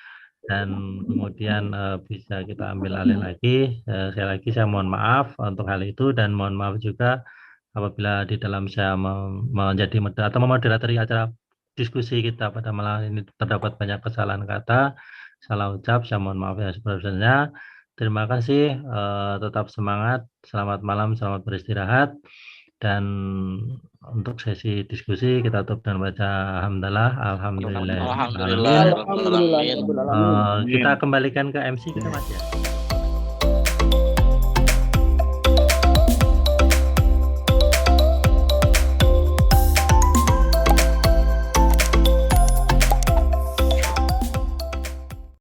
dan kemudian bisa kita ambil alih lagi. Sekali lagi saya mohon maaf untuk hal itu dan mohon maaf juga apabila di dalam saya menjadi atau memoderatori acara diskusi kita pada malam ini terdapat banyak kesalahan kata, salah ucap, saya mohon maaf ya sebesar-besarnya. Terima kasih, tetap semangat, selamat malam, selamat beristirahat. Dan untuk sesi diskusi kita tutup dengan baca alhamdulillah, alhamdulillah. Alhamdulillah. Kita kembalikan ke MC kita Mas ya.